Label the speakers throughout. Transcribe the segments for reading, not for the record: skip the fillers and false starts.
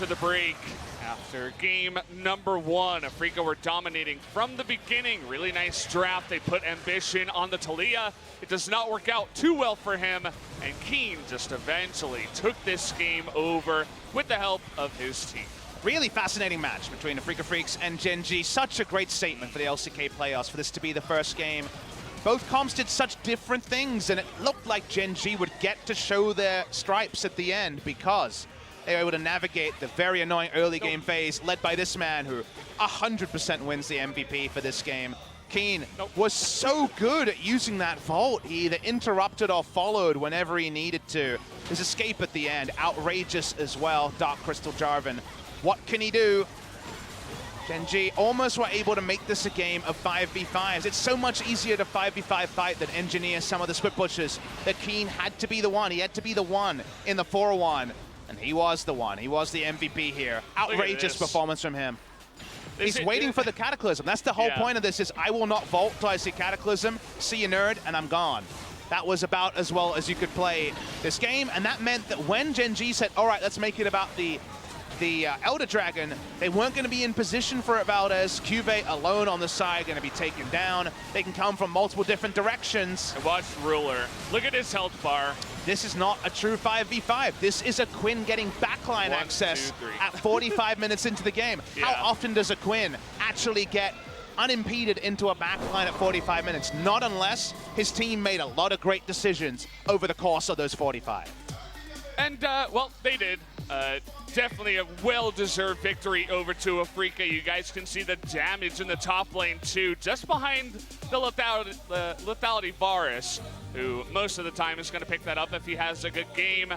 Speaker 1: the break. After game number 1, Afreeca were dominating from the beginning. Really nice draft. They put ambition on the Taliyah. It does not work out too well for him, and Keen just eventually took this game over with the help of his team.
Speaker 2: Really fascinating match between Afreeca Freecs and Gen.G. Such a great statement for the LCK playoffs for this to be the first game. Both comps did such different things, and it looked like Gen.G would get to show their stripes at the end because they were able to navigate the very annoying early game phase led by this man who 100% wins the MVP for this game. Keen was so good at using that vault. He either interrupted or followed whenever he needed to. His escape at the end, outrageous as well. Dark Crystal Jarvan. What can he do? Gen.G almost were able to make this a game of 5v5s. It's so much easier to 5v5 fight than engineer some of the split pushes that Keen had to be the one. He had to be the one in the 4-1. And he was the one. He was the MVP here. Outrageous performance from him. He's waiting for the Cataclysm. That's the whole point of this is I will not vault till I see Cataclysm, see you nerd, and I'm gone. That was about as well as you could play this game, and that meant that when Gen.G said, all right, let's make it about the Elder Dragon, they weren't going to be in position for it, Valdez. Cuvee alone on the side, going to be taken down. They can come from multiple different directions.
Speaker 1: And watch Ruler. Look at his health bar.
Speaker 2: This is not a true 5v5. This is a Quinn getting backline access at 45 minutes into the game. How often does a Quinn actually get unimpeded into a backline at 45 minutes? Not unless his team made a lot of great decisions over the course of those 45.
Speaker 1: And, well, they did. Definitely a well-deserved victory over to Afreeca. You guys can see the damage in the top lane, too, just behind the lethality Varus, who most of the time is going to pick that up if he has a good game.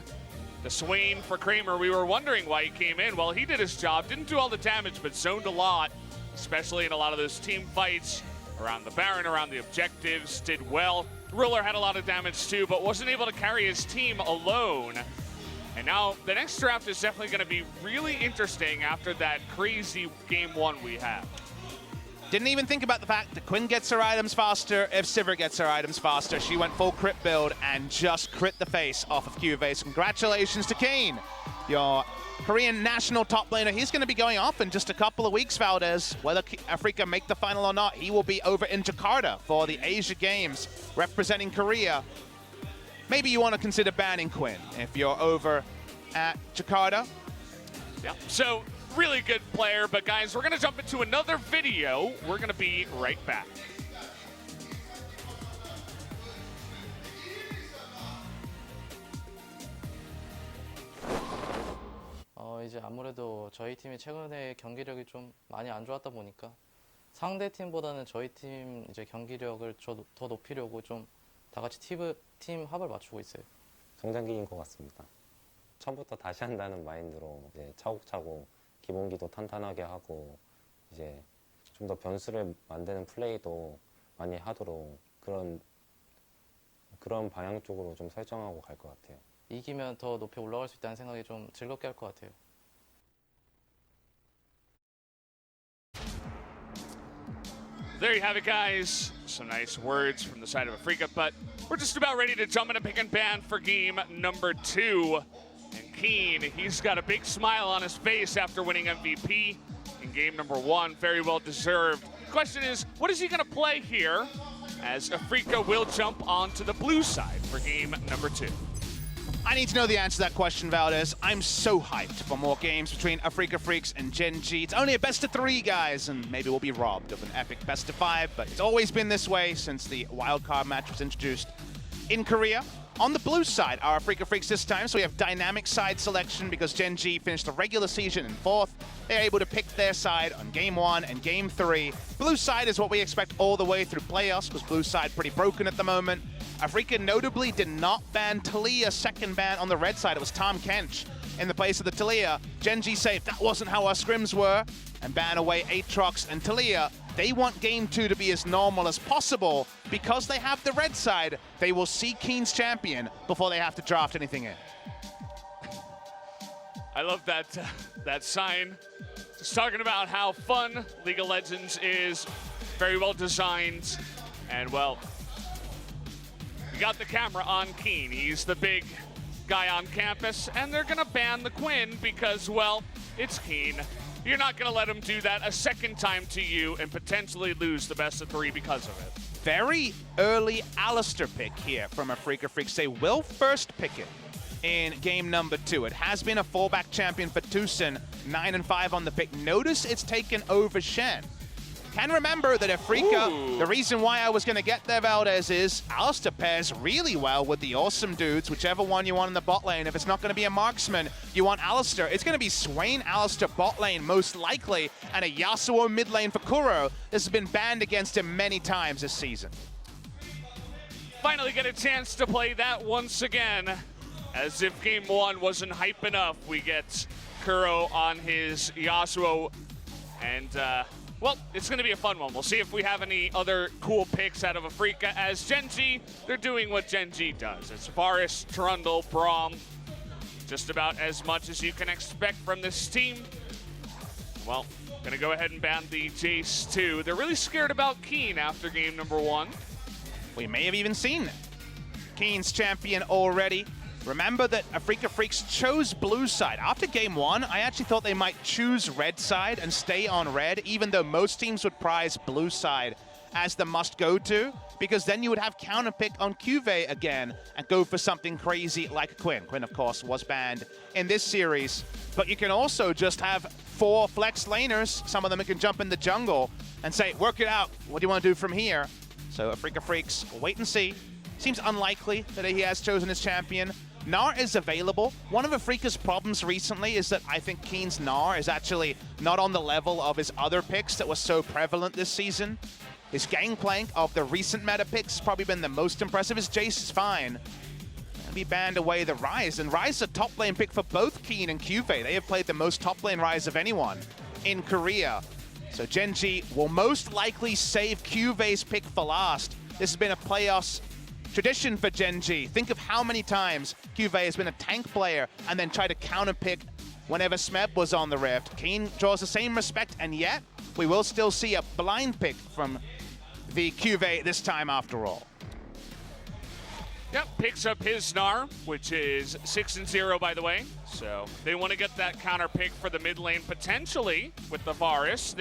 Speaker 1: The Swain for Kramer, we were wondering why he came in. Well, he did his job, didn't do all the damage, but zoned a lot, especially in a lot of those team fights around the Baron, around the objectives, did well. Ruler had a lot of damage, too, but wasn't able to carry his team alone. And now the next draft is definitely going to be really interesting after that crazy game 1 we had.
Speaker 2: Didn't even think about the fact that Quinn gets her items faster if Sivir gets her items faster. She went full crit build and just crit the face off of Cuvee. So congratulations to Keen, your Korean national top laner. He's going to be going off in just a couple of weeks, Valdez. Whether Afreeca make the final or not, he will be over in Jakarta for the Asia Games representing Korea. Maybe you want to consider banning Quinn if you're over at Jakarta.
Speaker 1: Yeah, so really good player, but guys, we're going to jump into another video. We're going to be right back.
Speaker 3: 이제 아무래도 저희 팀이 최근에 경기력이 좀 많이 안 좋았다 보니까 상대 팀보다는 저희 팀 이제 경기력을 더 높이려고 좀 다 같이 팀 합을 맞추고 있어요.
Speaker 4: 성장기인 것 같습니다. 처음부터 다시 한다는 마인드로 이제 차곡차곡 기본기도 탄탄하게 하고 이제 좀 더 변수를 만드는 플레이도 많이 하도록 그런 방향 쪽으로 좀 설정하고 갈 것 같아요.
Speaker 3: 이기면 더 높이 올라갈 수 있다는 생각이 좀 즐겁게 할 것 같아요.
Speaker 1: There you have it, guys. Some nice words from the side of Afreeca, but we're just about ready to jump into pick and ban for game number 2. And Keen, he's got a big smile on his face after winning MVP in game number 1. Very well deserved. The question is, what is he going to play here as Afreeca will jump onto the blue side for game number 2?
Speaker 2: I need to know the answer to that question, Valdez. I'm so hyped for more games between Afreeca Freecs and Gen.G. It's only a best of 3, guys, and maybe we'll be robbed of an epic best of 5, but it's always been this way since the wildcard match was introduced in Korea. On the blue side are Afreeca Freecs this time, so we have dynamic side selection because Gen.G finished the regular season in 4th. They're able to pick their side on game 1 and game 3. Blue side is what we expect all the way through playoffs because blue side pretty broken at the moment. Afreeca notably did not ban Taliyah, second ban on the red side. It was Tom Kench in the place of the Taliyah. Gen.G say that wasn't how our scrims were and ban away Aatrox and Taliyah. They want game 2 to be as normal as possible because they have the red side. They will see Keen's champion before they have to draft anything in.
Speaker 1: I love that sign. Just talking about how fun League of Legends is. Very well designed. And, well, we got the camera on Keen. He's the big guy on campus. And they're going to ban the Quinn because, well, it's Keen. You're not going to let him do that a second time to you and potentially lose the best of 3 because of it.
Speaker 2: Very early Alistair pick here from Afreeca Freecs. They will first pick it in game number 2. It has been a fallback champion for Tucson, 9-5 on the pick. Notice it's taken over Shen. Can remember that Afreeca, the reason why I was going to get there, Valdez, is Alistair pairs really well with the awesome dudes, whichever one you want in the bot lane. If it's not going to be a marksman, you want Alistair. It's going to be Swain, Alistair bot lane, most likely, and a Yasuo mid lane for Kuro. This has been banned against him many times this season.
Speaker 1: Finally get a chance to play that once again. As if game 1 wasn't hype enough, we get Kuro on his Yasuo, and well, it's going to be a fun one. We'll see if we have any other cool picks out of Afreeca. As Gen.G, they're doing what Gen.G does. It's Varus, Trundle, Braum, just about as much as you can expect from this team. Well, going to go ahead and ban the Jace too. They're really scared about Keen after game number 1.
Speaker 2: We may have even seen Keen's champion already. Remember that Afreeca Freecs chose blue side. After game 1, I actually thought they might choose red side and stay on red, even though most teams would prize blue side as the must-go-to, because then you would have counterpick on Cuvée again and go for something crazy like Quinn. Quinn, of course, was banned in this series, but you can also just have 4 flex laners. Some of them can jump in the jungle and say, work it out. What do you want to do from here? So Afreeca Freecs, wait and see. Seems unlikely that he has chosen his champion. Gnar is available. One of Afreeca's problems recently is that I think Keen's Gnar is actually not on the level of his other picks that was so prevalent this season. His Gangplank of the recent meta picks has probably been the most impressive. His Jace is fine. And be banned away the Ryze. And Ryze is a top lane pick for both Keen and Cuvée. They have played the most top lane Ryze of anyone in Korea. So Gen.G will most likely save Cuvé's pick for last. This has been a playoffs tradition for Gen.G. Think of how many times Cuvée has been a tank player and then try to counterpick whenever Smeb was on the Rift. Keen draws the same respect, and yet we will still see a blind pick from the Cuvée this time after all.
Speaker 1: Yep, picks up his Gnar, which is 6-0 by the way. So they want to get that counter pick for the mid lane potentially with the Varus.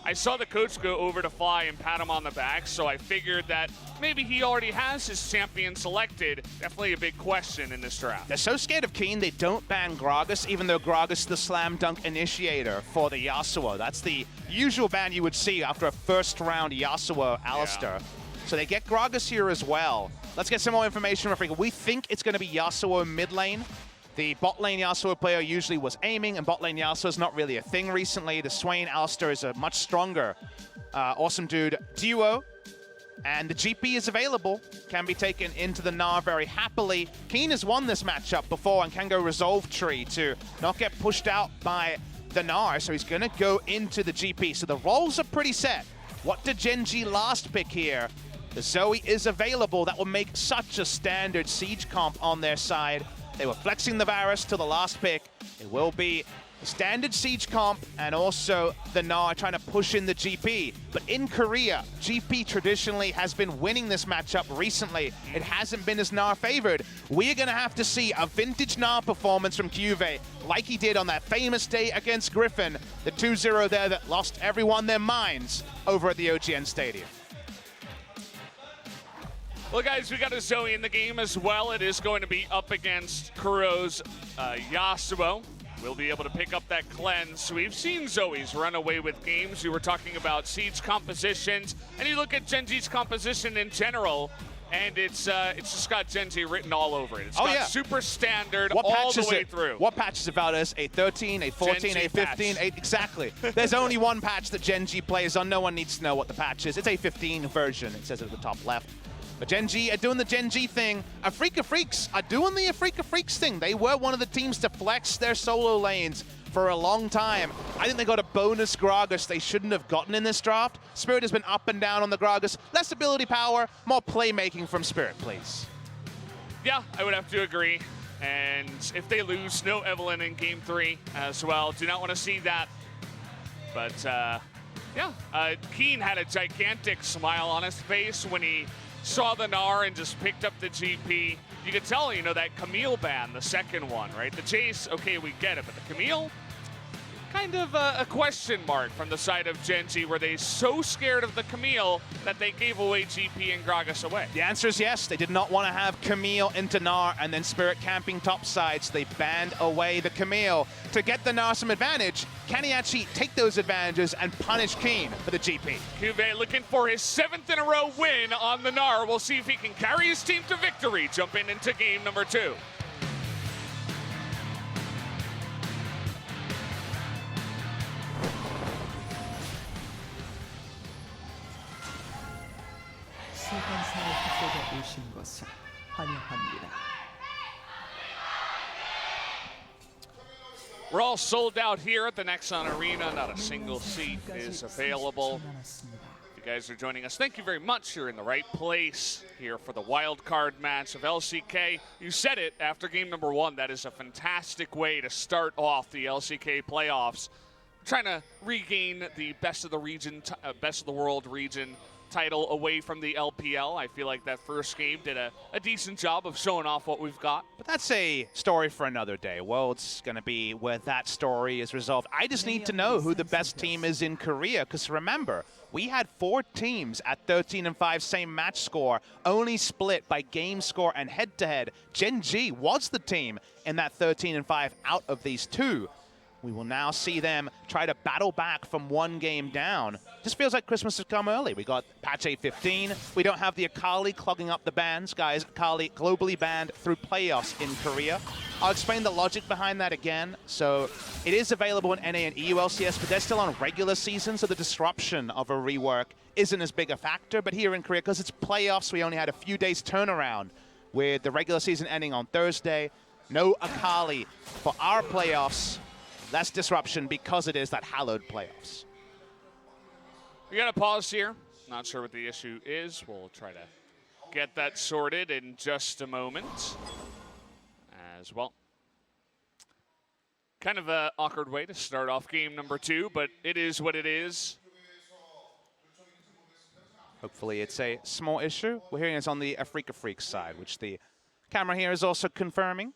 Speaker 1: I saw the coach go over to Fly and pat him on the back, so I figured that maybe he already has his champion selected. Definitely a big question in this draft.
Speaker 2: They're so scared of Keen, they don't ban Gragas, even though Gragas is the slam dunk initiator for the Yasuo. That's the usual ban you would see after a first round Yasuo Alistair. Yeah. So they get Gragas here as well. Let's get some more information from Afreeca. We think it's going to be Yasuo mid lane. The bot lane Yasuo player usually was aiming, and bot lane Yasuo is not really a thing recently. The Swain Alistair is a much stronger awesome dude duo. And the GP is available, can be taken into the Gnar very happily. Keen has won this matchup before and can go Resolve Tree to not get pushed out by the Gnar, so he's going to go into the GP. So the roles are pretty set. What did Gen.G last pick here? The Zoe is available. That will make such a standard siege comp on their side. They were flexing the Varus to the last pick. It will be standard siege comp and also the Gnar trying to push in the GP. But in Korea, GP traditionally has been winning this matchup recently. It hasn't been as Gnar favored. We're going to have to see a vintage Gnar performance from Cuvée like he did on that famous day against Griffin. The 2-0 there that lost everyone their minds over at the OGN Stadium.
Speaker 1: Well, guys, we got a Zoe in the game as well. It is going to be up against Kuro's Yasuo. We'll be able to pick up that cleanse. We've seen Zoe's run away with games. We were talking about siege compositions, and you look at Gen.G's composition in general, and it's just got Gen.G written all over it. It's got super standard all the way through.
Speaker 2: What patch is it about us? 8.13, 8.14, 8.15, 8 exactly. There's only one patch that Gen.G plays on. No one needs to know what the patch is. It's 8.15 version. It says it at the top left. But Gen.G are doing the Gen.G thing. Afreeca Freecs are doing the Afreeca Freecs thing. They were one of the teams to flex their solo lanes for a long time. I think they got a bonus Gragas they shouldn't have gotten in this draft. Spirit has been up and down on the Gragas. Less ability power, more playmaking from Spirit, please.
Speaker 1: Yeah, I would have to agree. And if they lose, no Evelynn in Game 3 as well. Do not want to see that. But, yeah, Keen had a gigantic smile on his face when he saw the Gnar and just picked up the GP. You could tell, you know, that Camille ban, the second one, right? The Jace, okay, we get it, but the Camille, kind of a question mark from the side of Gen.G. Were they so scared of the Camille that they gave away GP and Gragas away?
Speaker 2: The answer is yes. They did not want to have Camille into Gnar and then Spirit camping topside, so they banned away the Camille. To get the Gnar some advantage, can he actually take those advantages and punish Keen for the GP?
Speaker 1: Cuvée looking for his 7th in a row win on the Gnar. We'll see if he can carry his team to victory, jumping into game number 2.
Speaker 5: 소환사의 흑대에 오신 것을 환영합니다.
Speaker 1: We're all sold out here at the Nexon Arena. Not a single seat is available. If you guys are joining us, thank you very much. You're in the right place here for the wild card match of LCK. You said it after game number 1. That is a fantastic way to start off the LCK playoffs. Trying to regain the best of the region, best of the world region title away from the LPL. I feel like that first game did a decent job of showing off what we've got.
Speaker 2: But that's a story for another day. World's going to be where that story is resolved. I just need to know who the best team is in Korea, because remember, we had 4 teams at 13-5, same match score, only split by game score and head-to-head. Gen.G was the team in that 13-5 out of these 2. We will now see them try to battle back from 1 game down. Just feels like Christmas has come early. We got patch 8.15. We don't have the Akali clogging up the bans. Guys, Akali globally banned through playoffs in Korea. I'll explain the logic behind that again. So it is available in NA and EU LCS, but they're still on regular season, so the disruption of a rework isn't as big a factor. But here in Korea, because it's playoffs, we only had a few days turnaround with the regular season ending on Thursday. No Akali for our playoffs. Less disruption because it is that hallowed playoffs.
Speaker 1: We got a pause here. Not sure what the issue is. We'll try to get that sorted in just a moment as well. Kind of an awkward way to start off game number 2, but it is what it is.
Speaker 2: Hopefully it's a small issue. We're hearing it's on the Afreeca Freecs side, which the camera here is also confirming.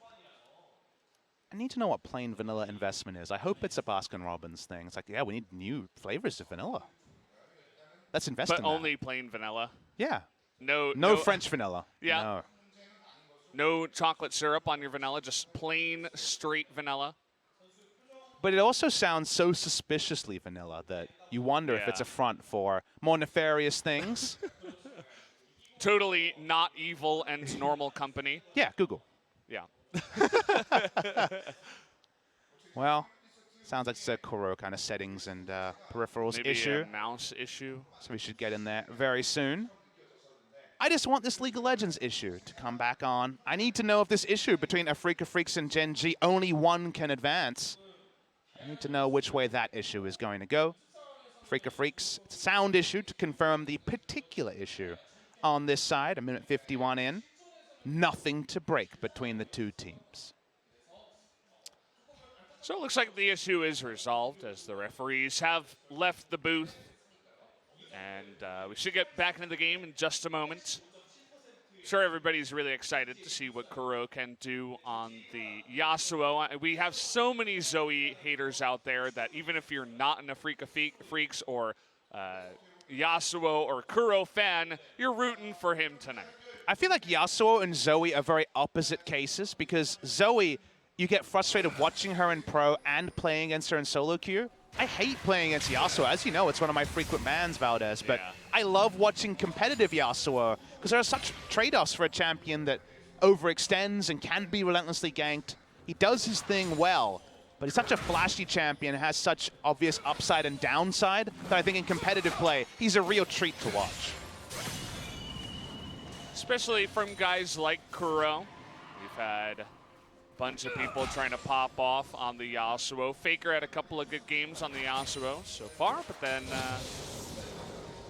Speaker 2: I need to know what plain vanilla investment is. I hope it's a Baskin-Robbins thing. It's like, yeah, we need new flavors of vanilla. Let's invest in that.
Speaker 1: But only plain vanilla.
Speaker 2: Yeah.
Speaker 1: No
Speaker 2: French vanilla.
Speaker 1: Yeah. No chocolate syrup on your vanilla, just plain, straight vanilla.
Speaker 2: But it also sounds so suspiciously vanilla that you wonder if it's a front for more nefarious things.
Speaker 1: Totally not evil and normal company.
Speaker 2: Yeah, Google.
Speaker 1: Yeah.
Speaker 2: Well, sounds like it's a Kuro kind of settings and peripherals
Speaker 1: Maybe
Speaker 2: issue.
Speaker 1: a mouse issue.
Speaker 2: So we should get in there very soon. I just want this League of Legends issue to come back on. I need to know if this issue between Afreeca Freecs and Gen.G, only one can advance. I need to know which way that issue is going to go. Afreeca Freecs, it's a sound issue to confirm the particular issue on this side, a minute 51 in. Nothing to break between the 2 teams.
Speaker 1: So it looks like the issue is resolved as the referees have left the booth. And we should get back into the game in just a moment. I'm sure everybody's really excited to see what Kuro can do on the Yasuo. We have so many Zoe haters out there that even if you're not an Afreeca Freecs or Yasuo or Kuro fan, you're rooting for him tonight.
Speaker 2: I feel like Yasuo and Zoe are very opposite cases because Zoe, you get frustrated watching her in pro and playing against her in solo queue. I hate playing against Yasuo. As you know, it's one of my frequent bans, Valdez. But I love watching competitive Yasuo because there are such trade-offs for a champion that overextends and can be relentlessly ganked. He does his thing well, but he's such a flashy champion and has such obvious upside and downside that I think in competitive play, he's a real treat to watch.
Speaker 1: Especially from guys like Kuro. We've had a bunch of people trying to pop off on the Yasuo. FLICKR had a couple of good games on the Yasuo so far, but then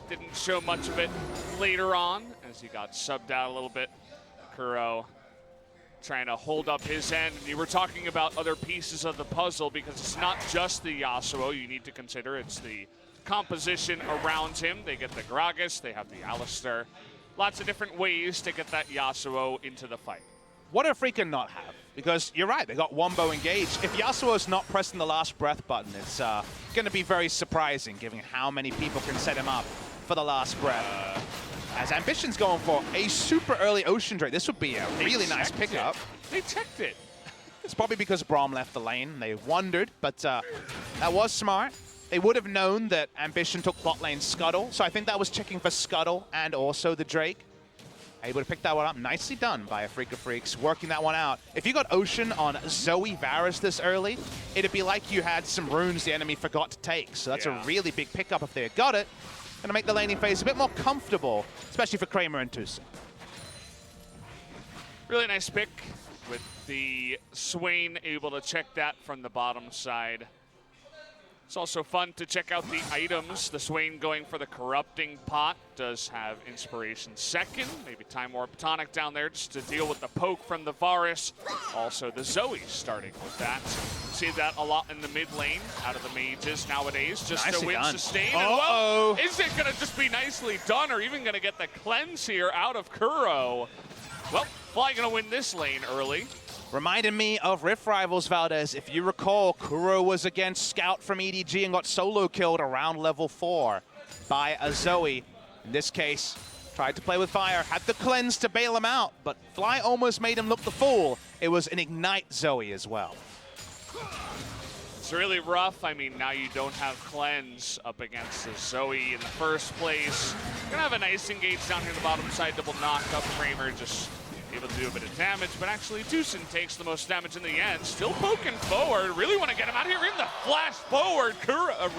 Speaker 1: didn't show much of it later on as he got subbed out a little bit. Kuro trying to hold up his end. And you were talking about other pieces of the puzzle because it's not just the Yasuo you need to consider. It's the composition around him. They get the Gragas, they have the Alistar. Lots of different ways to get that Yasuo into the fight.
Speaker 2: what do Afreeca not have? Because you're right, they got Wombo engaged. If Yasuo's not pressing the last breath button, it's going to be very surprising given how many people can set him up for the last breath. As Ambition's going for a super early Ocean Drake, this would be a really nice pickup.
Speaker 1: They checked it.
Speaker 2: It's probably because Braum left the lane. They wondered, but that was smart. They would have known that Ambition took bot lane Scuttle, so I think that was checking for Scuttle and also the Drake. Able to pick that one up. Nicely done by Afreeca Freecs, working that one out. If you got Ocean on Zoe Varus this early, it'd be like you had some runes the enemy forgot to take. So that's a really big pickup if they had got it. Gonna make the laning phase a bit more comfortable, especially for Kramer and Tucson.
Speaker 1: Really nice pick with the Swain able to check that from the bottom side. It's also fun to check out the items. The Swain going for the Corrupting Pot does have Inspiration second. Maybe Time Warp Tonic down there just to deal with the poke from the Varus. Also the Zoe starting with that. See that a lot in the mid lane out of the mages nowadays. Just to win sustain. And well, is it going to just be nicely done or even going to get the cleanse here out of Kuro? Well, Fly going to win this lane early.
Speaker 2: Reminded me of Rift Rivals, Valdez. If you recall, Kuro was against Scout from EDG and got solo killed around level 4 by a Zoe. In this case, tried to play with fire, had the cleanse to bail him out, but Fly almost made him look the fool. It was an Ignite Zoe as well.
Speaker 1: It's really rough. I mean, now you don't have cleanse up against the Zoe in the first place. You're gonna have a nice engage down here in the bottom side, double knock up. Kramer just able to do a bit of damage, but actually Tucson takes the most damage in the end. Still poking forward. Really want to get him out of here in the flash forward.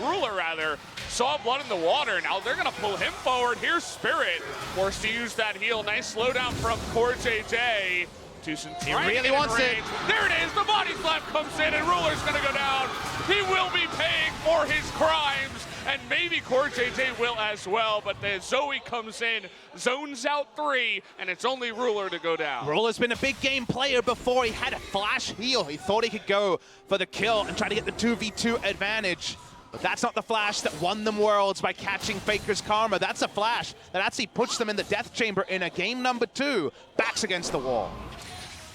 Speaker 1: Ruler rather saw blood in the water. Now they're gonna pull him forward. Here's Spirit, forced to use that heal. Nice slowdown from Core JJ. Tucson
Speaker 2: he really wants it.
Speaker 1: There it is. The body slam comes in, and Ruler's gonna go down. He will be paying for his crimes, and maybe Core JJ will as well. But the Zoe comes in, zones out 3, and it's only Ruler to go down.
Speaker 2: Ruler's been a big game player before. He had a flash heal. He thought he could go for the kill and try to get the 2v2 advantage. But that's not the flash that won them worlds by catching Faker's Karma. That's a flash that actually puts them in the death chamber in a game number 2. Backs against the wall.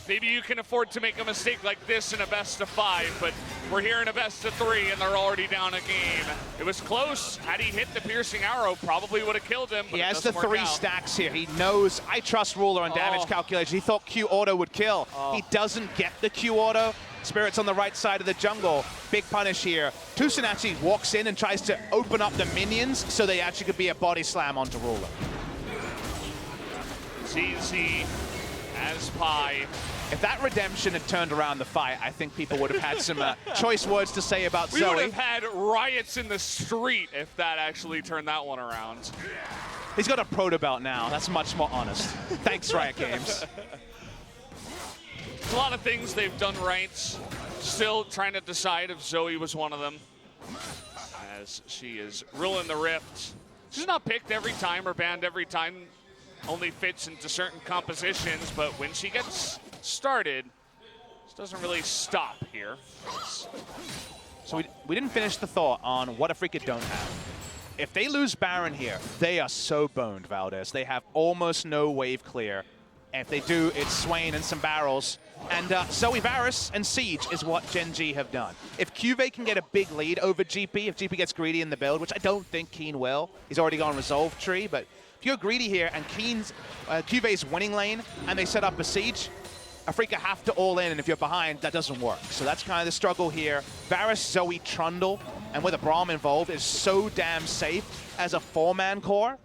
Speaker 1: Maybe you can afford to make a mistake like this in a best of 5, but we're here in a best of 3, and they're already down a game. It was close. Had he hit the piercing arrow, probably would have killed him. But
Speaker 2: he has the 3 stacks here. He knows, I trust Ruler on damage calculation. He thought Q auto would kill. He doesn't get the Q auto. Spirit's on the right side of the jungle. Big punish here. Tucson actually walks in and tries to open up the minions so they actually could be a body slam onto Ruler.
Speaker 1: It's easy as pie.
Speaker 2: If that redemption had turned around the fight, I think people would have had some choice words to say about Zoe.
Speaker 1: We would have had riots in the street if that actually turned that one around.
Speaker 2: He's got a proto belt now. That's much more honest. Thanks, Riot Games.
Speaker 1: A lot of things they've done right. Still trying to decide if Zoe was one of them, as she is ruling the Rift. She's not picked every time or banned every time. Only fits into certain compositions, but when she gets started, it doesn't really stop here.
Speaker 2: So we didn't finish the thought on what Afreeca don't have. If they lose Baron here, they are so boned, Valdez. They have almost no wave clear. And if they do, it's Swain and some barrels. And Zoe Varus and Siege is what Gen.G have done. If Cuvee can get a big lead over GP, if GP gets greedy in the build, which I don't think Keen will, he's already gone Resolve Tree, but if you're greedy here and Cuvee's winning lane and they set up a Siege, Afreeca have to all in, and if you're behind, that doesn't work. So that's kind of the struggle here. Varus, Zoe, Trundle, and with a Braum involved is so damn safe as a 4-man core.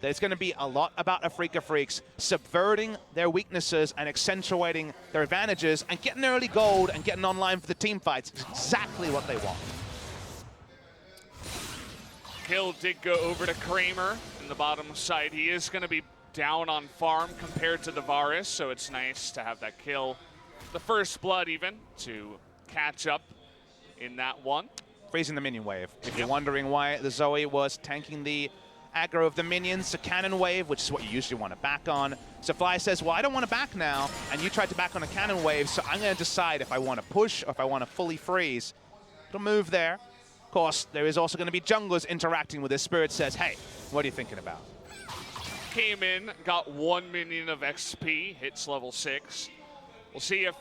Speaker 2: There's going to be a lot about Afreeca Freecs subverting their weaknesses and accentuating their advantages and getting early gold and getting online for the team fights. Exactly what they want.
Speaker 1: Kill did go over to Kramer in the bottom side. He is going to be down on farm compared to the Varus, so it's nice to have that kill. The first blood even to catch up in that one.
Speaker 2: Freezing the minion wave. If you're wondering why the Zoe was tanking the aggro of the minions, the cannon wave, which is what you usually want to back on. So Fly says, well, I don't want to back now, and you tried to back on a cannon wave, so I'm going to decide if I want to push or if I want to fully freeze. It'll move there. Of course, there is also going to be junglers interacting with this. Spirit says, hey, what are you thinking about?
Speaker 1: Came in, got 1 minion of XP, hits level 6. we'll see if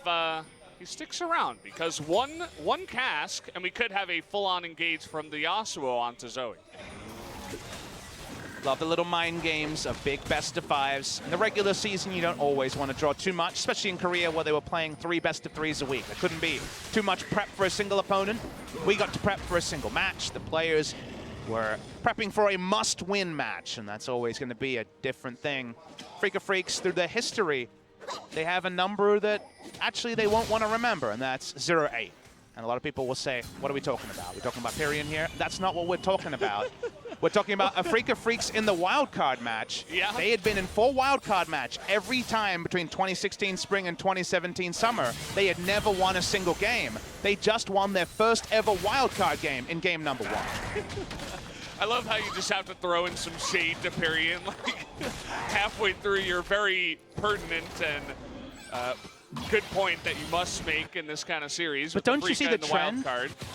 Speaker 1: he sticks around, because one cask, and we could have a full-on engage from the Yasuo onto Zoe.
Speaker 2: Love the little mind games of big best-of-5s. In the regular season, you don't always want to draw too much, especially in Korea where they were playing 3 best-of-3s a week. There couldn't be too much prep for a single opponent. We got to prep for a single match. The players were prepping for a must-win match, and that's always going to be a different thing. Afreeca Freecs, through their history, they have a number that actually they won't want to remember, and that's 0-8. And a lot of people will say, what are we talking about? We're talking about Pyrian here? That's not what we're talking about. We're talking about Afreeca Freecs in the wildcard match.
Speaker 1: Yeah.
Speaker 2: They had been in 4 wildcard match every time between 2016 spring and 2017 summer. They had never won a single game. They just won their first ever wildcard game in game number 1.
Speaker 1: I love how you just have to throw in some shade to Pyrian, like halfway through your very pertinent and good point that you must make in this kind of series.
Speaker 2: But don't you see the trend?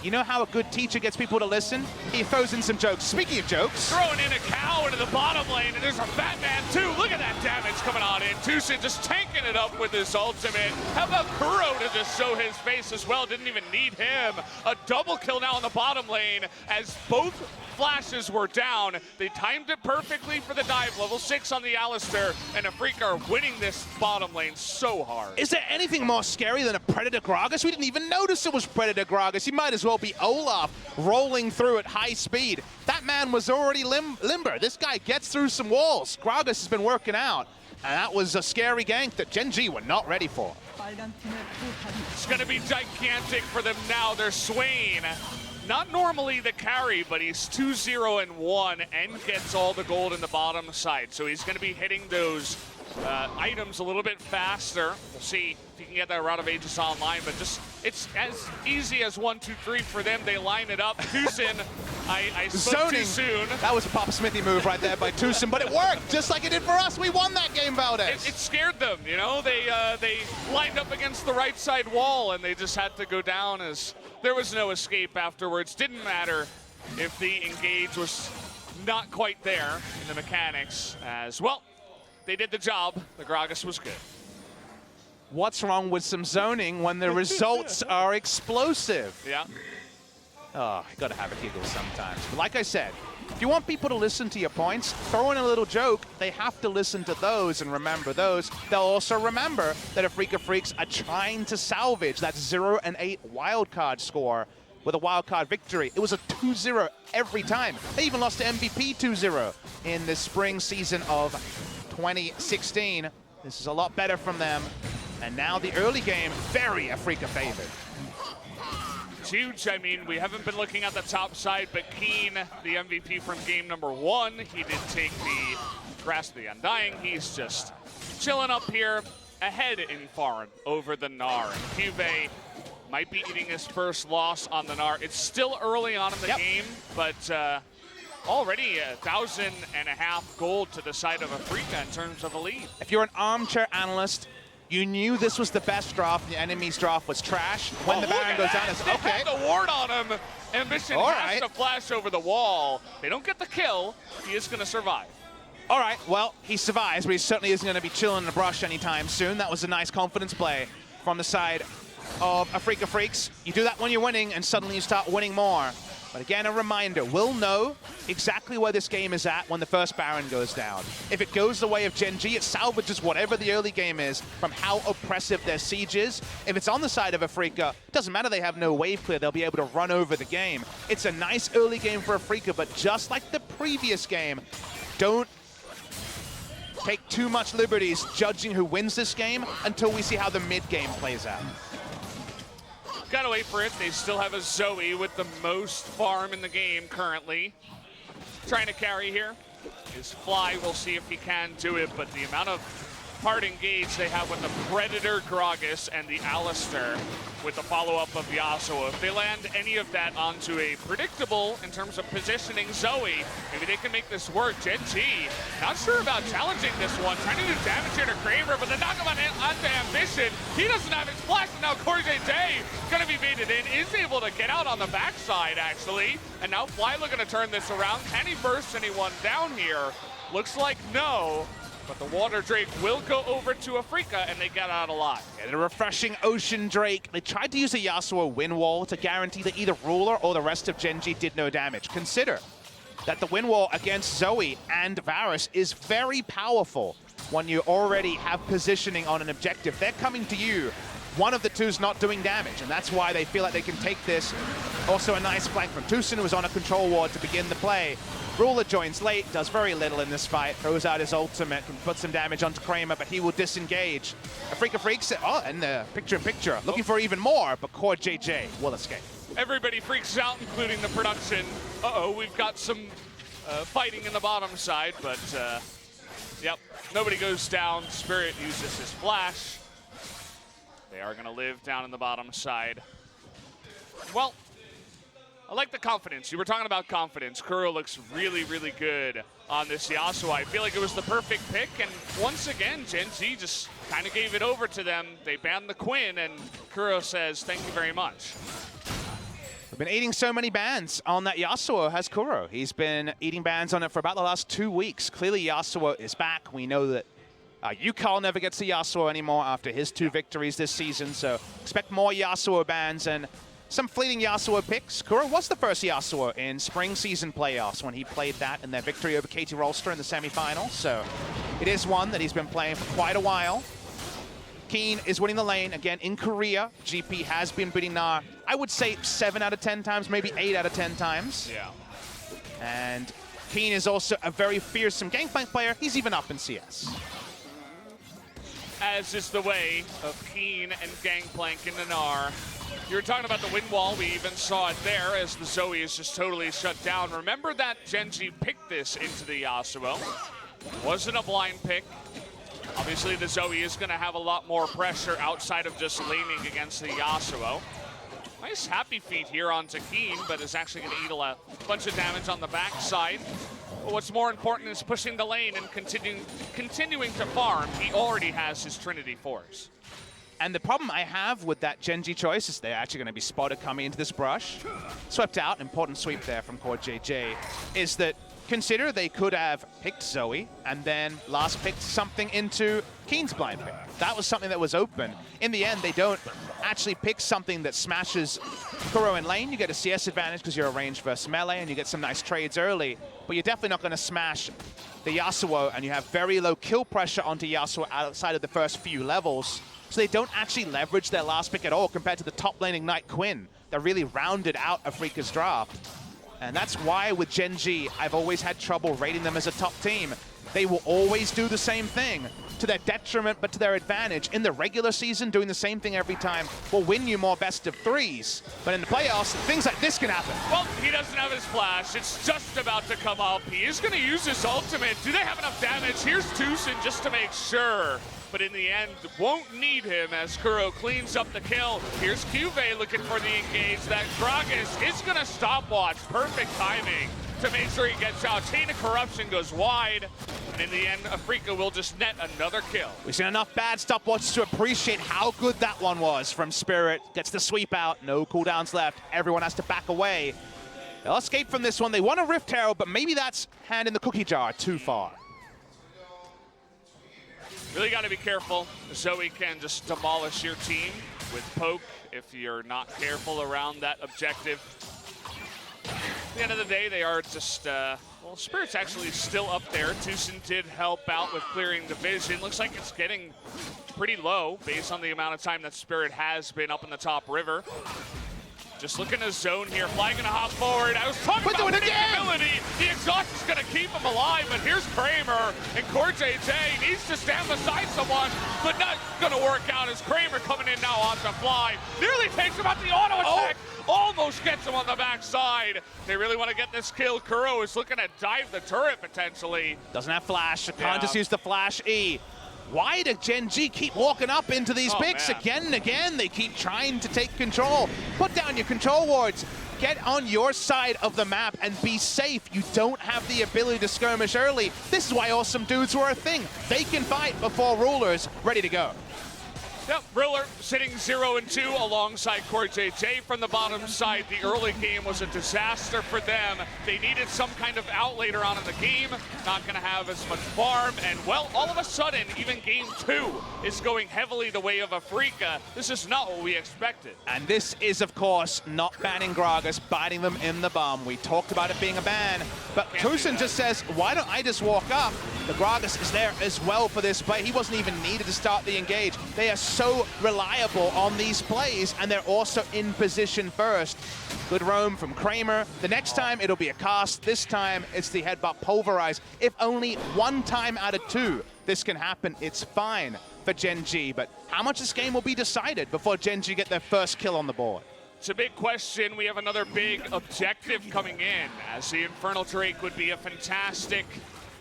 Speaker 2: You know how a good teacher gets people to listen? He throws in some jokes. Speaking of jokes,
Speaker 1: throwing in a cow into the bottom lane, and there's a Batman too. Look at that damage coming on in. Tucson just tanking it up with his ultimate. How about Kuro to just show his face as well? Didn't even need him. A double kill now in the bottom lane as both flashes were down. They timed it perfectly for the dive. Level 6 on the Alistair, and Afreeca are winning this bottom lane so hard.
Speaker 2: Is there anything more scary than a Predator Gragas? We didn't even notice it was Predator Gragas. He might as well be Olaf rolling through at high speed. That man was already limber. This guy gets through some walls. Gragas has been working out, and that was a scary gank that Gen.G were not ready for.
Speaker 1: It's going to be gigantic for them now. They're Swain. Not normally the carry, but he's 2-0-1 and gets all the gold in the bottom side. So he's going to be hitting those items a little bit faster. We'll see if he can get that Route of Ages online, but just it's as easy as 1, 2, 3 for them. They line it up. Tucson, I spoke too soon.
Speaker 2: That was a Papa Smithy move right there by Tucson, but it worked just like it did for us. We won that game, Valdez.
Speaker 1: It scared them, you know. They lined up against the right side wall, and they just had to go down as there was no escape afterwards. Didn't matter if the engage was not quite there in the mechanics as well. They did the job. The Gragas was good.
Speaker 2: What's wrong with some zoning when the results are explosive?
Speaker 1: Yeah.
Speaker 2: Oh, you gotta have a giggle sometimes. But like I said, if you want people to listen to your points, throw in a little joke. They have to listen to those and remember those. They'll also remember that Afreeca Freecs are trying to salvage that 0-8 wildcard score with a wildcard victory. It was a 2-0 every time. They even lost to MVP 2-0 in the spring season of 2016. This is a lot better from them. And now the early game, very Afreeca favored.
Speaker 1: It's huge. I mean, we haven't been looking at the top side, but Keen, the MVP from game number 1, he did take the Grasp of the Undying. He's just chilling up here, ahead in farm over the Gnar. And Cube might be eating his first loss on the Gnar. It's still early on in the game, but already 1,500 gold to the side of Afreeca in terms of a lead.
Speaker 2: If you're an armchair analyst, you knew this was the best draft. The enemy's draft was trash. When the Baron goes down, it's
Speaker 1: okay.
Speaker 2: okay.
Speaker 1: They had the ward on him. Ambition has to flash over the wall. They don't get the kill. He is going to survive.
Speaker 2: All right, well, he survives, but he certainly isn't going to be chilling in the brush anytime soon. That was a nice confidence play from the side of Afreeca Freecs. You do that when you're winning, and suddenly you start winning more. But again, a reminder, we'll know exactly where this game is at when the first Baron goes down. If it goes the way of Gen.G, it salvages whatever the early game is from how oppressive their siege is. If it's on the side of Afreeca, it doesn't matter they have no wave clear, they'll be able to run over the game. It's a nice early game for Afreeca, but just like the previous game, don't take too much liberties judging who wins this game until we see how the mid game plays out.
Speaker 1: Gotta wait for it. They still have a Zoe with the most farm in the game currently. Trying to carry here is Fly. We'll see if he can do it, but the amount of hard engage they have with the Predator Gragas and the Alistair with the follow-up of Yasuo. If they land any of that onto a predictable, in terms of positioning, Zoe, maybe they can make this work. Gen.G, not sure about challenging this one. Trying to do damage here to Kramer, but the knock-up onto Ambition. He doesn't have his flash, and now Corey Day gonna be baited in, is able to get out on the backside, actually. And now Fly looking to turn this around. Can he burst anyone down here? Looks like no. But the Water Drake will go over to Afreeca, and they get out alive.
Speaker 2: And a refreshing Ocean Drake. They tried to use a Yasuo win wall to guarantee that either Ruler or the rest of Gen.G did no damage. Consider that the win wall against Zoe and Varus is very powerful when you already have positioning on an objective. They're coming to you. One of the two's not doing damage, and that's why they feel like they can take this. Also a nice flank from Tucson, who was on a control ward to begin the play. Ruler joins late, does very little in this fight, throws out his ultimate, can put some damage onto Kramer, but he will disengage. Afreeca Freecs, and the picture-in-picture, looking for even more, but Core JJ will escape.
Speaker 1: Everybody freaks out, including the production. Uh-oh, we've got some fighting in the bottom side, but yep, nobody goes down. Spirit uses his flash. They are going to live down in the bottom side. Well, I like the confidence. You were talking about confidence. Kuro looks really, really good on this Yasuo. I feel like it was the perfect pick, and once again, Gen.G just kind of gave it over to them. They banned the Quinn, and Kuro says, thank you very much.
Speaker 2: We've been eating so many bans on that Yasuo, has Kuro. He's been eating bans on it for about the last 2 weeks. Clearly, Yasuo is back. We know that Yukal never gets to Yasuo anymore after his 2 victories this season, so expect more Yasuo bans and some fleeting Yasuo picks. Kuro was the first Yasuo in spring season playoffs when he played that in their victory over Katie Rolster in the semifinals, so it is one that he's been playing for quite a while. Keen is winning the lane. Again, in Korea, GP has been beating Nar, I would say 7 out of 10 times, maybe 8 out of 10 times.
Speaker 1: Yeah.
Speaker 2: And Keen is also a very fearsome Gangplank player. He's even up in CS.
Speaker 1: As is the way of Keen and Gangplank in the Nar. You were talking about the win wall. We even saw it there as the Zoe is just totally shut down. Remember that Gen.G picked this into the Yasuo. Wasn't a blind pick. Obviously, the Zoe is going to have a lot more pressure outside of just laning against the Yasuo. Nice happy feet here onto Keen, but is actually going to eat a bunch of damage on the backside. But what's more important is pushing the lane and continuing to farm. He already has his Trinity Force.
Speaker 2: And the problem I have with that Gen.G choice is they're actually going to be spotted coming into this brush. Swept out, important sweep there from Core JJ, is that consider they could have picked Zoe and then last picked something into Keen's blind pick. That was something that was open. In the end, they don't actually pick something that smashes Kuro in lane. You get a CS advantage because you're a range versus melee and you get some nice trades early, but you're definitely not going to smash the Yasuo, and you have very low kill pressure onto Yasuo outside of the first few levels. So they don't actually leverage their last pick at all compared to the top laning Knight Quinn that really rounded out Afreeca's draft. And that's why with Gen.G, I've always had trouble rating them as a top team. They will always do the same thing to their detriment, but to their advantage. In the regular season, doing the same thing every time will win you more best of 3s. But in the playoffs, things like this can happen.
Speaker 1: Well, he doesn't have his flash. It's just about to come up. He is going to use his ultimate. Do they have enough damage? Here's Tucson just to make sure. But in the end, won't need him as Kuro cleans up the kill. Here's Cuvee looking for the engage. That Gragas is going to stopwatch. Perfect timing to make sure he gets out. Chain of Corruption goes wide. And in the end, Afreeca will just net another kill.
Speaker 2: We've seen enough bad stopwatches to appreciate how good that one was from Spirit. Gets the sweep out, no cooldowns left. Everyone has to back away. They'll escape from this one. They want a Rift Herald, but maybe that's hand in the cookie jar too far.
Speaker 1: Really got to be careful. Zoe can just demolish your team with poke if you're not careful around that objective. At the end of the day, they are just, well, Spirit's actually still up there. Tucson did help out with clearing the vision. Looks like it's getting pretty low based on the amount of time that Spirit has been up in the top river. Just looking to zone here. Fly gonna hop forward. I was talking about predictability. The exhaust is gonna keep him alive, but here's Kramer, and Core JJ needs to stand beside someone, but not gonna work out as Kramer coming in now onto Fly. Nearly takes him out the auto attack. Almost gets him on the backside. They really want to get this kill. Kuro is looking to dive the turret potentially.
Speaker 2: Doesn't have flash. Can't just use the flash E. Why do Gen.G keep walking up into these picks again and again? They keep trying to take control. Put down your control wards. Get on your side of the map and be safe. You don't have the ability to skirmish early. This is why awesome dudes were a thing. They can fight before Rulers ready to go.
Speaker 1: Yep, Riller sitting 0-2 alongside Core JJ from the bottom side. The early game was a disaster for them. They needed some kind of out later on in the game, not going to have as much farm, and well, all of a sudden, even game 2 is going heavily the way of Afreeca. This is not what we expected.
Speaker 2: And this is, of course, not banning Gragas, biting them in the bum. We talked about it being a ban, but Tucson just says, why don't I just walk up? The Gragas is there as well for this play. He wasn't even needed to start the engage. They are so reliable on these plays, and they're also in position first. Good roam from Kramer. The next time, it'll be a cast. This time, it's the headbutt pulverize. If only one time out of 2 this can happen, it's fine for Gen.G. But how much this game will be decided before Gen.G get their first kill on the board?
Speaker 1: It's a big question. We have another big objective coming in, as the Infernal Drake would be a fantastic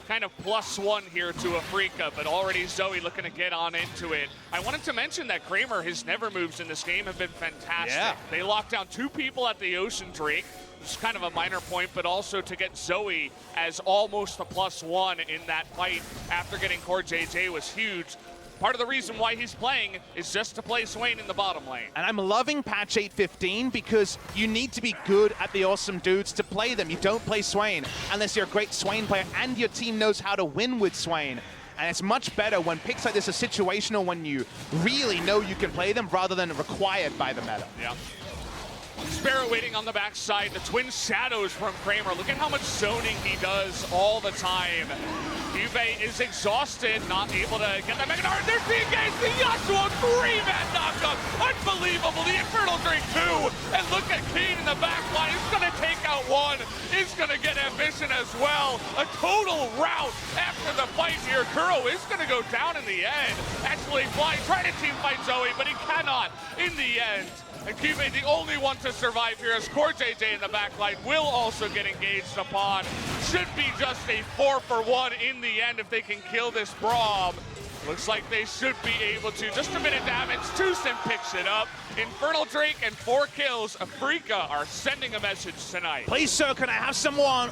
Speaker 1: kind of +1 here to Afreeca, but already Zoe looking to get on into it. I wanted to mention that Kramer, his never moves in this game have been fantastic.
Speaker 2: Yeah.
Speaker 1: They locked down 2 people at the Ocean Drake, which is kind of a minor point, but also to get Zoe as almost a +1 in that fight after getting Core JJ was huge. Part of the reason why he's playing is just to play Swain in the bottom lane.
Speaker 2: And I'm loving patch 8.15 because you need to be good at the awesome dudes to play them. You don't play Swain unless you're a great Swain player and your team knows how to win with Swain. And it's much better when picks like this are situational, when you really know you can play them rather than required by the meta.
Speaker 1: Yeah. Spirit waiting on the backside. The twin shadows from Kramer. Look at how much zoning he does all the time. Juve is exhausted, not able to get the Mega Dart. There's the engage, the Yasuo 3-man knockup. Unbelievable. The Infernal Drake 2. And look at Kane in the back line. He's going to take out 1. He's going to get ambition as well. A total rout after the fight here. Kuro is going to go down in the end. Actually, Fly trying to team fight Zoe, but he cannot in the end. And Cube, the only one to survive here, as Core JJ in the backline will also get engaged upon. Should be just a 4-for-1 in the end if they can kill this Braum. Looks like they should be able to. Just a bit of damage. Tucson picks it up. Infernal Drake and 4 kills. Afreeca are sending a message tonight.
Speaker 2: Please, sir, can I have some more,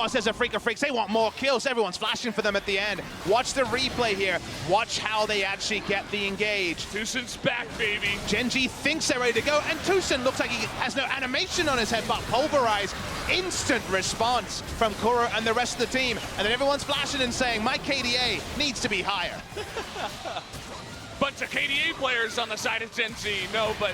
Speaker 2: says Afreeca Freecs. They want more kills. Everyone's flashing for them at the end. Watch the replay here. Watch how they actually get the engage.
Speaker 1: Tucson's back, baby.
Speaker 2: Gen.G thinks they're ready to go, and Tucson looks like he has no animation on his head, but pulverize. Instant response from Kuro and the rest of the team. And then everyone's flashing and saying, my KDA needs to be higher.
Speaker 1: Bunch of KDA players on the side of Gen.G. No, but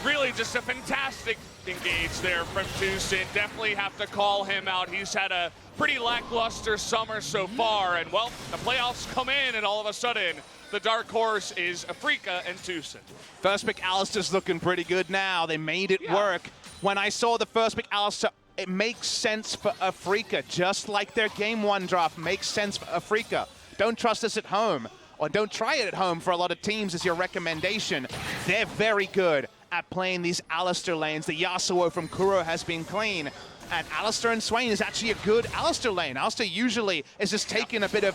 Speaker 1: really just a fantastic engage there from Tucson. Definitely have to call him out. He's had a pretty lackluster summer so far, and well, the playoffs come in, and all of a sudden, the dark horse is Afreeca and Tucson.
Speaker 2: First pick Alistar's looking pretty good now. They made it work. When I saw the first pick Alistar, it makes sense for Afreeca, just like their game 1 draft makes sense for Afreeca. Don't trust us at home, or don't try it at home for a lot of teams as your recommendation. They're very good at playing these Alistar lanes. The Yasuo from Kuro has been clean, and Alistar and Swain is actually a good Alistar lane. Alistar usually is just taking a bit of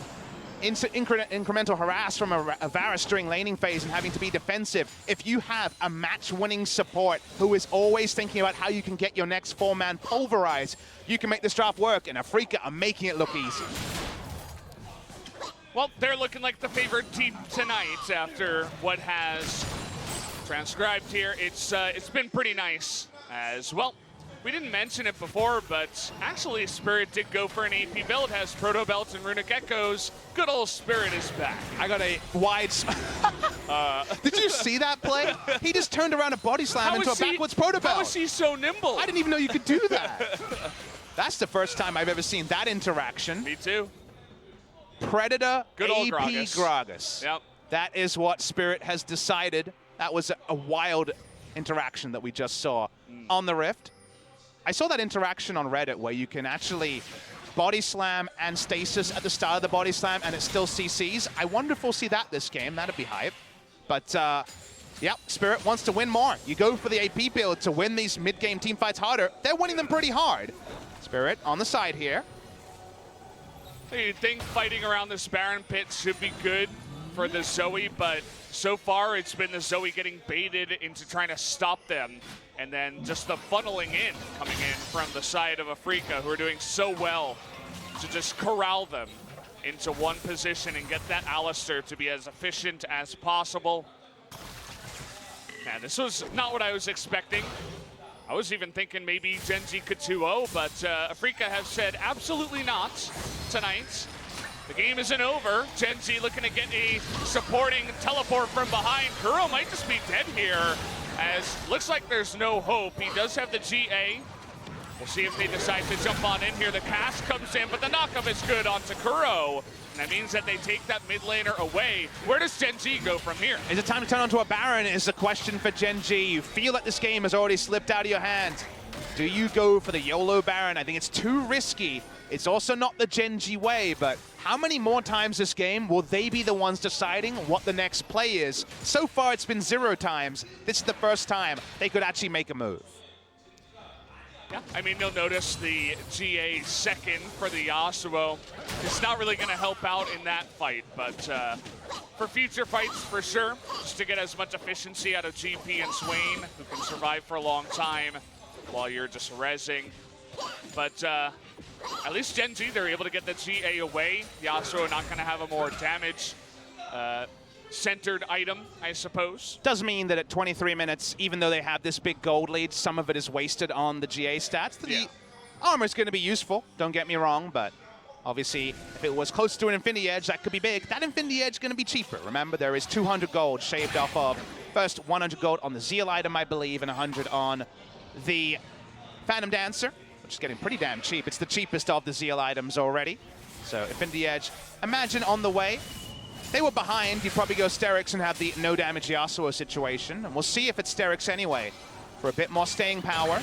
Speaker 2: incremental harass from a Varus during laning phase and having to be defensive. If you have a match-winning support who is always thinking about how you can get your next 4-man pulverize, you can make this draft work, and Afreeca are making it look easy.
Speaker 1: Well, they're looking like the favorite team tonight after what has transcribed here. It's been pretty nice as well. We didn't mention it before, but actually Spirit did go for an AP build, has Proto Belts and Runic Echoes. Good old Spirit is back.
Speaker 2: I got a wide... Did you see that play? He just turned around a body slam into a backwards Proto Belt.
Speaker 1: How is he so nimble?
Speaker 2: I didn't even know you could do that. That's the first time I've ever seen that interaction.
Speaker 1: Me too.
Speaker 2: Predator
Speaker 1: Good old
Speaker 2: AP Gragas.
Speaker 1: Yep.
Speaker 2: That is what Spirit has decided. That was a wild interaction that we just saw on the Rift. I saw that interaction on Reddit where you can actually body slam and stasis at the start of the body slam and it still CCs. I wonder if we'll see that this game. That'd be hype. But, yeah, Spirit wants to win more. You go for the AP build to win these mid-game team fights harder. They're winning them pretty hard. Spirit on the side here.
Speaker 1: You'd think fighting around this Baron pit should be good for the Zoe, but so far it's been the Zoe getting baited into trying to stop them. And then just the funneling in, coming in from the side of Afreeca, who are doing so well to just corral them into one position and get that Alistar to be as efficient as possible. Yeah, this was not what I was expecting. I was even thinking maybe Gen.G could 2-0, but Afreeca have said absolutely not tonight. The game isn't over. Gen.G looking to get a supporting teleport from behind. Kuro might just be dead here, as looks like there's no hope. He does have the GA. We'll see if they decide to jump on in here. The cast comes in, but the knockup is good onto Kuro. And that means that they take that mid laner away. Where does Gen.G go from here?
Speaker 2: Is it time to turn onto a Baron is the question for Gen.G. You feel that this game has already slipped out of your hands. Do you go for the YOLO Baron? I think it's too risky. It's also not the Gen.G way, but how many more times this game will they be the ones deciding what the next play is? So far, it's been 0 times. This is the first time they could actually make a move.
Speaker 1: Yeah, I mean, you'll notice the GA second for the Yasuo. It's not really going to help out in that fight, but for future fights, for sure, just to get as much efficiency out of GP and Swain, who can survive for a long time while you're just rezzing. But at least Gen.G, they're able to get the GA away. Yasuo not going to have a more damage centered item, I suppose.
Speaker 2: Does mean that at 23 minutes, even though they have this big gold lead, some of it is wasted on the GA stats. The armor is going to be useful, don't get me wrong, but obviously, if it was close to an Infinity Edge, that could be big. That Infinity Edge is going to be cheaper. Remember, there is 200 gold shaved off of first 100 gold on the Zeal item, I believe, and 100 on the Phantom Dancer, which is getting pretty damn cheap. It's the cheapest of the Zeal items already. So Infinity Edge, imagine on the way. They were behind, you probably go Sterix and have the no damage Yasuo situation. And we'll see if it's Sterix anyway for a bit more staying power.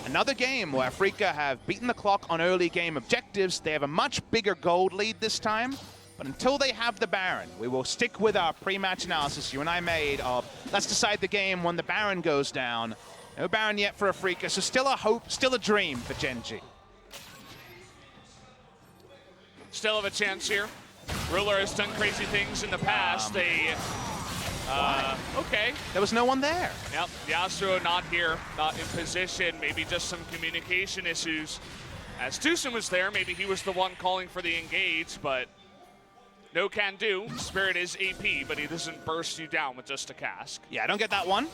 Speaker 2: Another game where Afreeca have beaten the clock on early game objectives. They have a much bigger gold lead this time. But until they have the Baron, we will stick with our pre-match analysis you and I made of let's decide the game when the Baron goes down. No Baron yet for Afreeca, so still a hope, still a dream for Gen.G.
Speaker 1: Still have a chance here. Ruler has done crazy things in the past. Okay.
Speaker 2: There was no one there.
Speaker 1: Yep, Yasuo not here, not in position. Maybe just some communication issues. As Tucson was there, maybe he was the one calling for the engage, but no can do. Spirit is AP, but he doesn't burst you down with just a cask.
Speaker 2: Yeah, I don't get that one.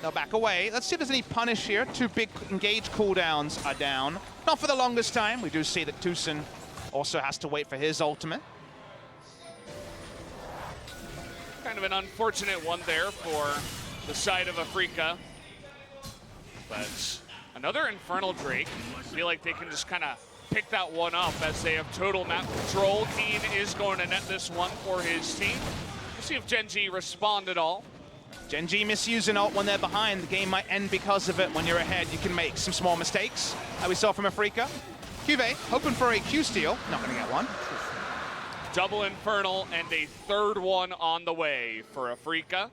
Speaker 2: They'll back away. Let's see if there's any punish here. 2 big engage cooldowns are down. Not for the longest time. We do see that Tucson also has to wait for his ultimate.
Speaker 1: Kind of an unfortunate one there for the side of Afreeca. But another Infernal Drake. I feel like they can just kind of pick that one up as they have total map control. Keen is going to net this one for his team. We'll see if Gen.G respond at all.
Speaker 2: Gen.G misuse an ult when they're behind. The game might end because of it. When you're ahead, you can make some small mistakes, like we saw from Afreeca. Cuvée, hoping for a Q steal. Not going to get one.
Speaker 1: Double Infernal and a third one on the way for Afreeca,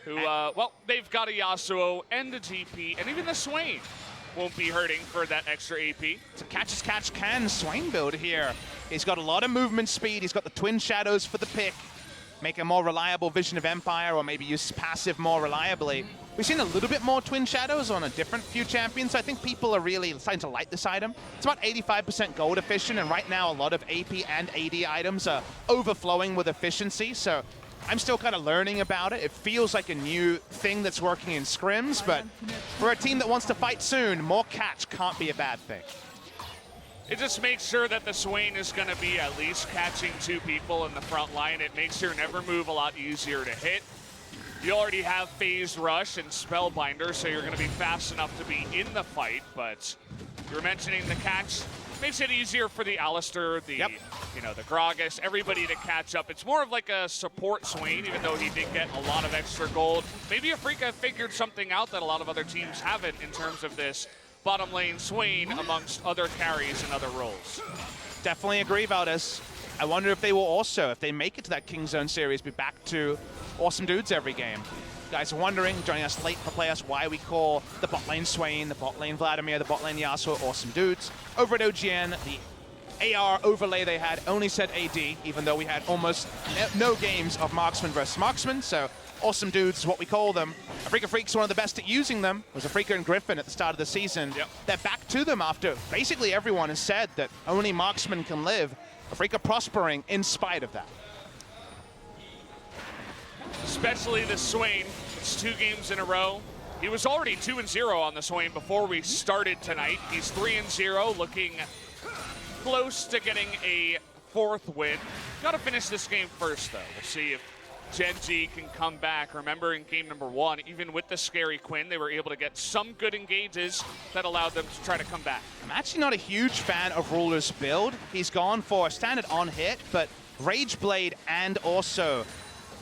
Speaker 1: who, well, they've got a Yasuo and a GP, and even the Swain won't be hurting for that extra AP.
Speaker 2: It's a catch-as-catch-can Swain build here. He's got a lot of movement speed. He's got the Twin Shadows for the pick. Make a more reliable Vision of Empire, or maybe use passive more reliably. We've seen a little bit more Twin Shadows on a different few champions, so I think people are really starting to like this item. It's about 85% gold efficient, and right now a lot of AP and AD items are overflowing with efficiency, so I'm still kind of learning about it. It feels like a new thing that's working in scrims, but for a team that wants to fight soon, more catch can't be a bad thing.
Speaker 1: It just makes sure that the Swain is going to be at least catching 2 people in the front line. It makes your never move a lot easier to hit. You already have Phase Rush and Spellbinder, so you're going to be fast enough to be in the fight, but you're mentioning the catch. Makes it easier for the Alistair, the you know, the Gragas, everybody to catch up. It's more of like a support Swain, even though he did get a lot of extra gold. Maybe Afreeca figured something out that a lot of other teams haven't in terms of this bottom lane Swain amongst other carries and other roles.
Speaker 2: Definitely agree about this. I wonder if they will also, if they make it to that King Zone series, be back to awesome dudes every game. You guys are wondering, joining us late to play us, why we call the bot lane Swain, the bot lane Vladimir, the bot lane Yasuo awesome dudes. Over at OGN, the AR overlay they had only said AD, even though we had almost no games of marksman versus marksman, so awesome dudes is what we call them. Afreeca Freecs, one of the best at using them, was Afreeca and Griffin at the start of the season. They're back to them after basically everyone has said that only marksman can live. Afreeca prospering in spite of that.
Speaker 1: Especially the Swain. wins 2 games in a row. He was already 2-0 on the Swain before we started tonight. He's 3-0, looking close to getting a 4th win. Got to finish this game first, though. We'll see if Gen.G can come back. Remember, in game number 1, even with the scary Quinn, they were able to get some good engages that allowed them to try to come back.
Speaker 2: I'm actually not a huge fan of Ruler's build. He's gone for a standard on-hit, but Rage Blade and also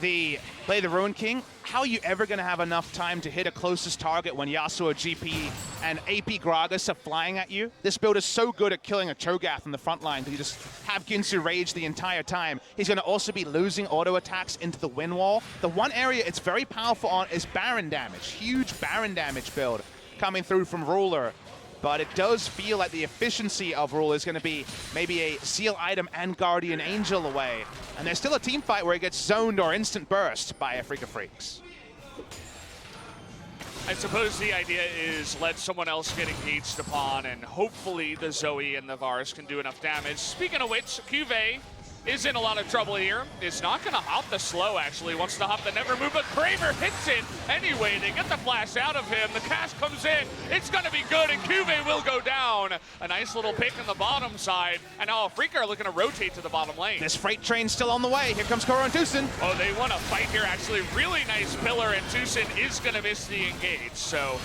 Speaker 2: the Play the Ruin King. How are you ever going to have enough time to hit a closest target when Yasuo, GP, and AP Gragas are flying at you? This build is so good at killing a Cho'Gath in the front line that you just have Ginsu Rage the entire time. He's going to also be losing auto attacks into the wind wall. The one area it's very powerful on is Baron damage. Huge Baron damage build coming through from Ruler. But it does feel like the efficiency of Ruler is going to be maybe a Seal Item and Guardian Angel away. And there's still a team fight where he gets zoned or instant burst by Afreeca Freecs.
Speaker 1: I suppose the idea is let someone else get engaged upon, and hopefully the Zoe and the Varus can do enough damage. Speaking of which, Cuvée is in a lot of trouble here. Is not going to hop the slow, actually. Wants to hop the never move, but Kramer hits it anyway. They get the flash out of him. The cast comes in. It's going to be good, and Cuvée will go down. A nice little pick on the bottom side. And now Afreeca are looking to rotate to the bottom lane.
Speaker 2: This freight train's still on the way. Here comes Kuro and Tucson.
Speaker 1: Oh, they want to fight here, actually. Really nice pillar, and Tucson is going to miss the engage. So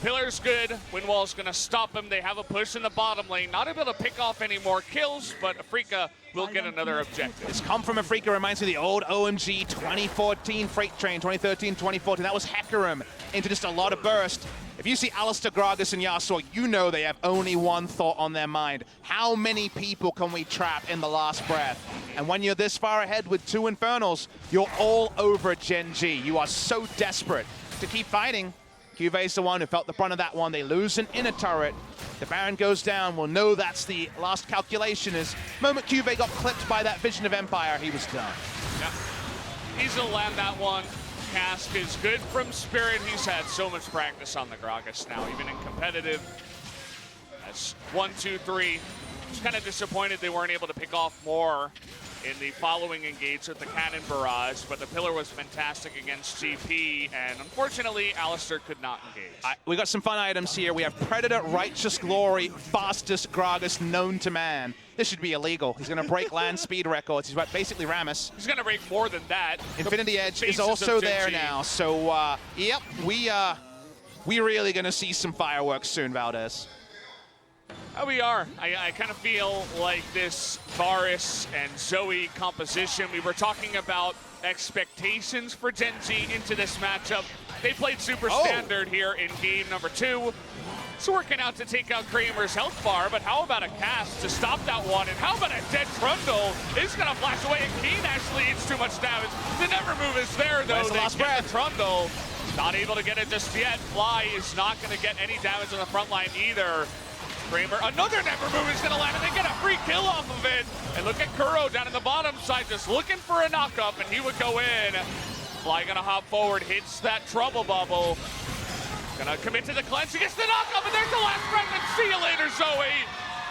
Speaker 1: Pillar's good. Windwall's going to stop him. They have a push in the bottom lane. Not able to pick off any more kills, but Afreeca will get another objective.
Speaker 2: This come from Afreeca reminds me of the old OMG 2014 Freight Train, 2013, 2014. That was Hecarim into just a lot of burst. If you see Alistar, Gragas, and Yasuo, you know they have only one thought on their mind. How many people can we trap in the last breath? And when you're this far ahead with 2 Infernals, you're all over Gen.G. You are so desperate to keep fighting. Cuvé's the one who felt the brunt of that one. They lose an inner turret. The Baron goes down. We'll know that's the last calculation. Is the moment Cuvée got clipped by that Vision of Empire, he was done.
Speaker 1: Yep. He's gonna land that one. Cask is good from Spirit. He's had so much practice on the Gragas now, even in competitive. That's 1, 2, 3. Just kind of disappointed they weren't able to pick off more in the following engage with the Cannon Barrage, but the Pillar was fantastic against GP, and unfortunately, Alistar could not engage.
Speaker 2: We got some fun items here. We have Predator, Righteous Glory, fastest Gragas known to man. This should be illegal. He's going to break land speed records. He's basically Rammus.
Speaker 1: He's going to break more than that.
Speaker 2: Infinity Edge is also there now. So, yep, we really going to see some fireworks soon, Valdez.
Speaker 1: Oh, we are. I kind of feel like this Varus and Zoe composition, we were talking about expectations for Gen.G into this matchup. They played super standard here in game number 2. It's working out to take out Kramer's health bar, but how about a cast to stop that one? And how about a dead Trundle? It's going to flash away, and Keen actually eats too much damage. The never move is there, though.
Speaker 2: Where's the last breath?
Speaker 1: The Trundle, not able to get it just yet. Fly is not going to get any damage on the front line either. Kramer, another never move is going to land, and they get a free kill off of it. And look at Kuro down in the bottom side, just looking for a knock-up, and he would go in. Fly going to hop forward, hits that trouble bubble. Gonna commit to the cleanse, he gets the knock-up, and there's the last fragment. See you later, Zoe.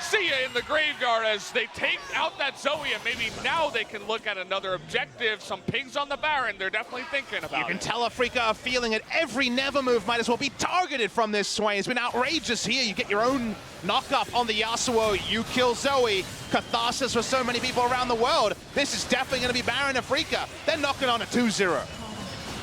Speaker 1: See ya in the graveyard as they take out that Zoe, and maybe now they can look at another objective. Some pings on the Baron, they're definitely thinking about it.
Speaker 2: You can tell Afreeca are feeling it. Every never move might as well be targeted from this Swain. It's been outrageous here. You get your own knock-up on the Yasuo, you kill Zoe. Catharsis for so many people around the world. This is definitely gonna be Baron Afreeca. They're knocking on a 2-0.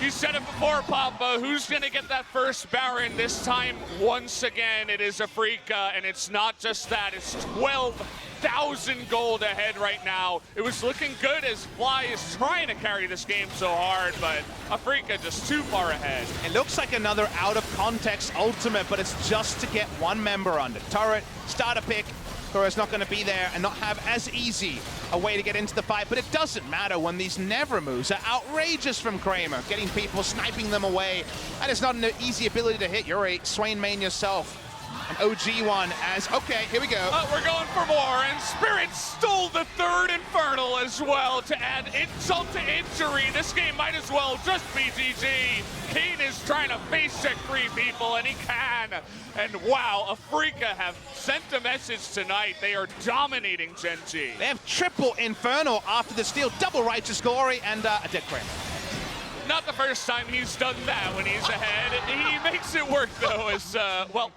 Speaker 1: You said it before, Papa. Who's going to get that first Baron this time? Once again, it is Afreeca, and it's not just that. It's 12,000 gold ahead right now. It was looking good as Fly is trying to carry this game so hard, but Afreeca just too far ahead.
Speaker 2: It looks like another out-of-context ultimate, but it's just to get one member under turret, start a pick. Kuro's not going to be there and not have as easy a way to get into the fight, but it doesn't matter when these never moves are outrageous from Kramer, getting people, sniping them away. That is not an easy ability to hit. You're a Swain main yourself. An OG one as, okay, here we go.
Speaker 1: We're going for more, and Spirit stole the 3rd Infernal as well to add insult to injury. This game might as well just be GG. Kane is trying to face check 3 people, and he can. And wow, Afreeca have sent a message tonight. They are dominating Gen.G.
Speaker 2: They have triple Infernal after the steal, double Righteous Glory, and a dead Kramer.
Speaker 1: Not the first time he's done that when he's ahead. He makes it work, though, as, well,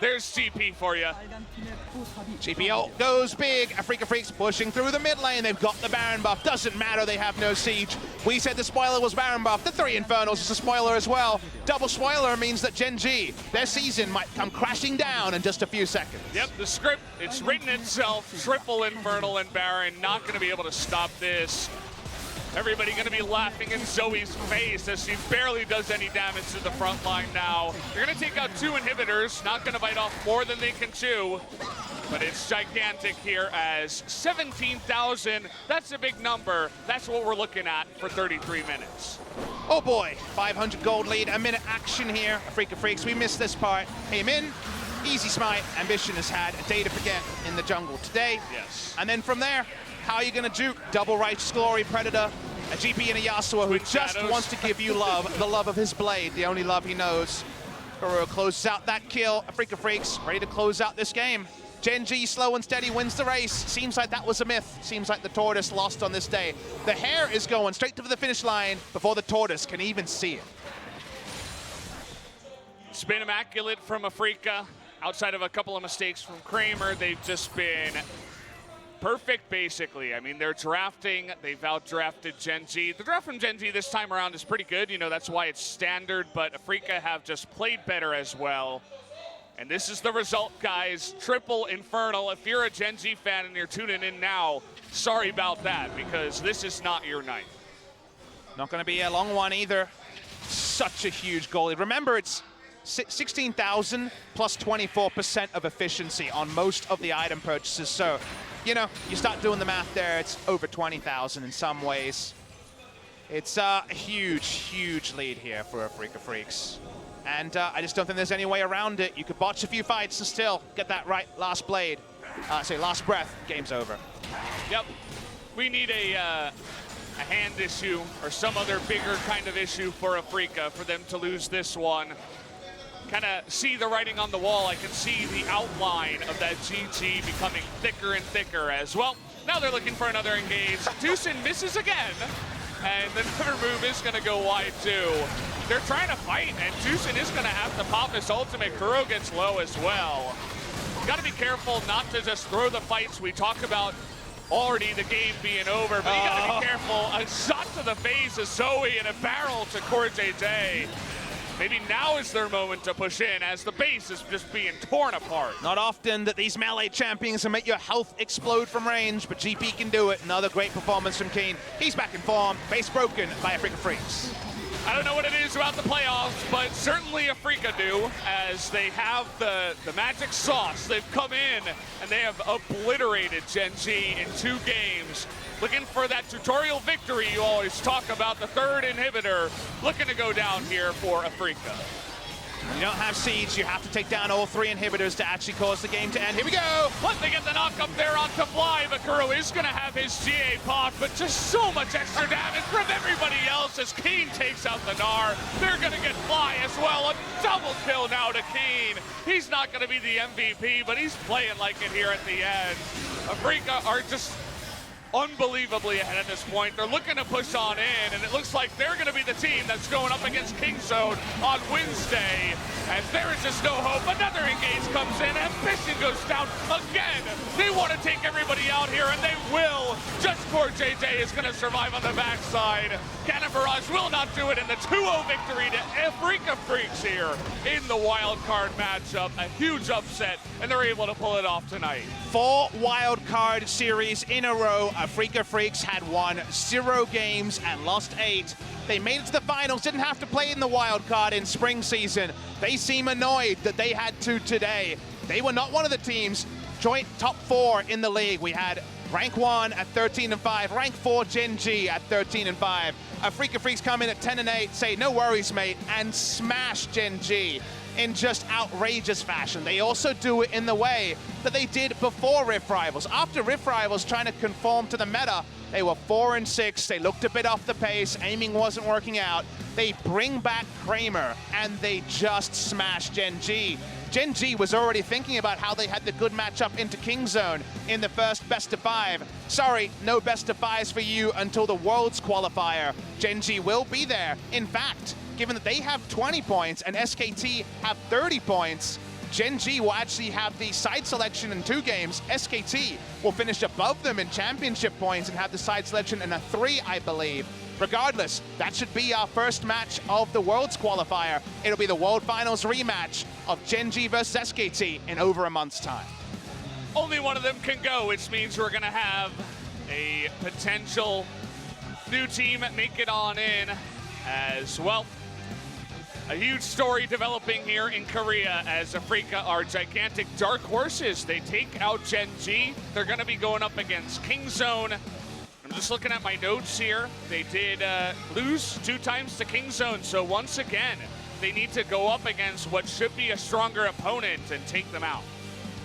Speaker 1: there's GP for you.
Speaker 2: GPO goes big. Afreeca Freecs pushing through the mid lane. They've got the Baron buff. Doesn't matter, they have no siege. We said the spoiler was Baron buff. The 3 Infernals is a spoiler as well. Double spoiler means that Gen.G, their season might come crashing down in just a few seconds.
Speaker 1: Yep, the script, it's written itself. Triple Infernal and Baron, not going to be able to stop this. Everybody going to be laughing in Zoe's face as she barely does any damage to the front line now. They're going to take out 2 inhibitors, not going to bite off more than they can chew. But it's gigantic here as 17,000. That's a big number. That's what we're looking at for 33 minutes.
Speaker 2: Oh boy, 500 gold lead, a minute action here. Afreeca Freecs, we missed this part. Came in, easy smite. Ambition has had a day to forget in the jungle today.
Speaker 1: Yes.
Speaker 2: And then from there, how are you going to juke? Double Righteous Glory, Predator, a GP and a Yasuo who just wants to give you love, the love of his blade, the only love he knows. Guru closes out that kill. Afreeca Freecs ready to close out this game. Gen.G slow and steady wins the race. Seems like that was a myth. Seems like the tortoise lost on this day. The hare is going straight to the finish line before the tortoise can even see it.
Speaker 1: It's been immaculate from Afreeca. Outside of a couple of mistakes from Kramer, they've just been perfect, basically. I mean, they're drafting. They've outdrafted Gen.G. The draft from Gen.G this time around is pretty good. You know, that's why it's standard, but Afreeca have just played better as well. And this is the result, guys. Triple Infernal. If you're a Gen.G fan and you're tuning in now, sorry about that, because this is not your night.
Speaker 2: Not going to be a long one either. Such a huge goal lead. Remember, it's 16,000 plus 24% of efficiency on most of the item purchases. So, you know, you start doing the math there, it's over 20,000 in some ways. It's a huge, huge lead here for Afreeca Freecs. And I just don't think there's any way around it. You could botch a few fights and still get that right last blade. Last breath, game's over.
Speaker 1: Yep. We need a hand issue or some other bigger kind of issue for Afreeca for them to lose this one. Kind of see the writing on the wall. I can see the outline of that GG becoming thicker and thicker as well. Now they're looking for another engage. Deucin misses again, and the another move is going to go wide too. They're trying to fight, and Deucin is going to have to pop his ultimate. Kuro gets low as well. You got to be careful not to just throw the fights. We talk about already the game being over, but you got to be careful. A shot to the face of Zoe and a barrel to CoreJJ. Maybe now is their moment to push in as the base is just being torn apart.
Speaker 2: Not often that these melee champions can make your health explode from range, but GP can do it. Another great performance from Keen. He's back in form. Base broken by Afreeca Freecs.
Speaker 1: I don't know what it is about the playoffs, but certainly Afreeca do, as they have the magic sauce. They've come in and they have obliterated Gen.G in 2 games. Looking for that tutorial victory you always talk about, the 3rd inhibitor, looking to go down here for Afreeca.
Speaker 2: You don't have siege, you have to take down all 3 inhibitors to actually cause the game to end. Here we go!
Speaker 1: What, they get the knock up there onto Fly, but Kuro is going to have his GA pop, but just so much extra damage from everybody else as Keen takes out the Gnar. They're going to get Fly as well. A double kill now to Keen. He's not going to be the MVP, but he's playing like it here at the end. Afreeca are just unbelievably ahead at this point. They're looking to push on in, and it looks like they're going to be the team that's going up against Kingzone on Wednesday, as there is just no hope. Another engage comes in, Ambition goes down again. They want to take everybody out here, and they will. Just CoreJJ is going to survive on the backside. Cannon Barrage will not do it, in the 2-0 victory to Afreeca Freecs here in the wild card matchup. A huge upset, and they're able to pull it off tonight.
Speaker 2: 4 wild card series in a row. Afreeca Freecs had won 0 games and lost 8. They made it to the finals, didn't have to play in the wild card in spring season. They seem annoyed that they had to today. They were not one of the teams. Joint top 4 in the league. We had rank 1 at 13-5, rank 4 Gen.G at 13-5. Afreeca Freecs come in at 10-8, say no worries, mate, and smash Gen.G in just outrageous fashion. They also do it in the way that they did before Rift Rivals. After Rift Rivals trying to conform to the meta, they were 4-6. They looked a bit off the pace. Aiming wasn't working out. They bring back Kramer, and they just smash Gen.G. Gen.G was already thinking about how they had the good matchup into King Zone in the first best of 5. Sorry, no best of 5s for you until the Worlds qualifier. Gen.G will be there. In fact, given that they have 20 points and SKT have 30 points, Gen.G will actually have the side selection in 2 games. SKT will finish above them in championship points and have the side selection in a 3, I believe. Regardless, that should be our first match of the Worlds qualifier. It'll be the World Finals rematch of Gen.G versus SKT in over a month's time.
Speaker 1: Only one of them can go, which means we're going to have a potential new team make it on in as well. A huge story developing here in Korea as Afreeca are gigantic dark horses. They take out Gen.G. They're going to be going up against King Zone. I'm just looking at my notes here. They did lose 2 times to King Zone, so once again, they need to go up against what should be a stronger opponent and take them out.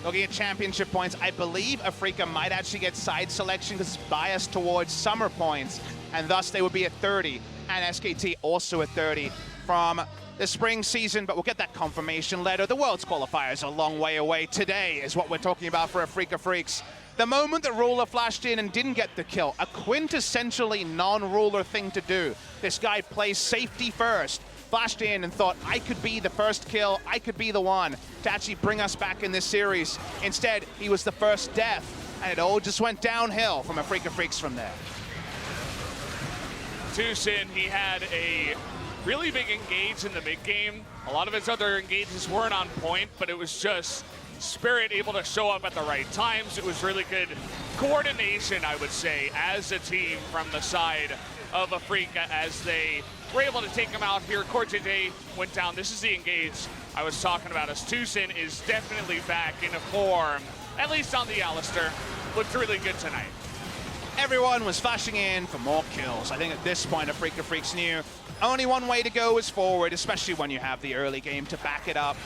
Speaker 2: Looking at championship points, I believe Afreeca might actually get side selection because it's biased towards summer points, and thus they would be at 30, and SKT also at 30 from the spring season, but we'll get that confirmation later. The Worlds qualifier is a long way away. Today is what we're talking about for Afreeca Freecs. The moment that Ruler flashed in and didn't get the kill, a quintessentially non-Ruler thing to do. This guy plays safety first, flashed in and thought, I could be the first kill, I could be the one to actually bring us back in this series. Instead, he was the first death, and it all just went downhill from Afreeca Freecs from there.
Speaker 1: Tucson, he had a really big engage in the mid game. A lot of his other engages weren't on point, but it was just Spirit able to show up at the right times. It was really good coordination, I would say, as a team from the side of Afreeca as they were able to take him out here. Corte went down. This is the engage I was talking about, as Tucson is definitely back in a form, at least on the Alistair. Looked really good tonight.
Speaker 2: Everyone was flashing in for more kills. I think at this point, Afreeca Freecs knew only one way to go is forward, especially when you have the early game to back it up.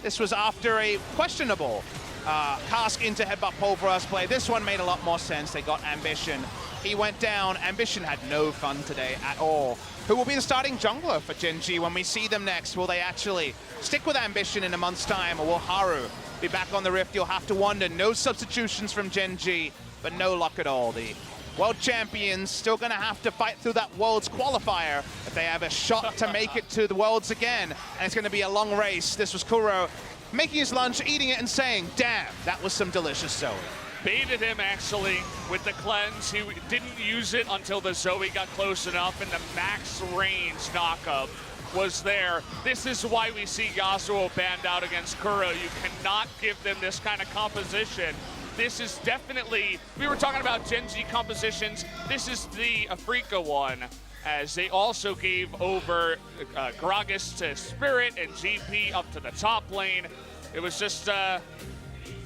Speaker 2: This was after a questionable Cask into headbutt pulverized play. This one made a lot more sense. They got Ambition. He went down. Ambition had no fun today at all. Who will be the starting jungler for Gen.G when we see them next? Will they actually stick with Ambition in a month's time, or will Haru be back on the Rift? You'll have to wonder. No substitutions from Gen.G, but no luck at all. The world champions still going to have to fight through that Worlds qualifier if they have a shot to make it to the Worlds again. And it's going to be a long race. This was Kuro making his lunch, eating it, and saying, damn, that was some delicious Zoe.
Speaker 1: Baited him, actually, with the cleanse. He didn't use it until the Zoe got close enough, and the max range knockup was there. This is why we see Yasuo banned out against Kuro. You cannot give them this kind of composition. This is definitely, we were talking about Gen.G compositions. This is the Afreeca one, as they also gave over Gragas to Spirit and GP up to the top lane. It was just a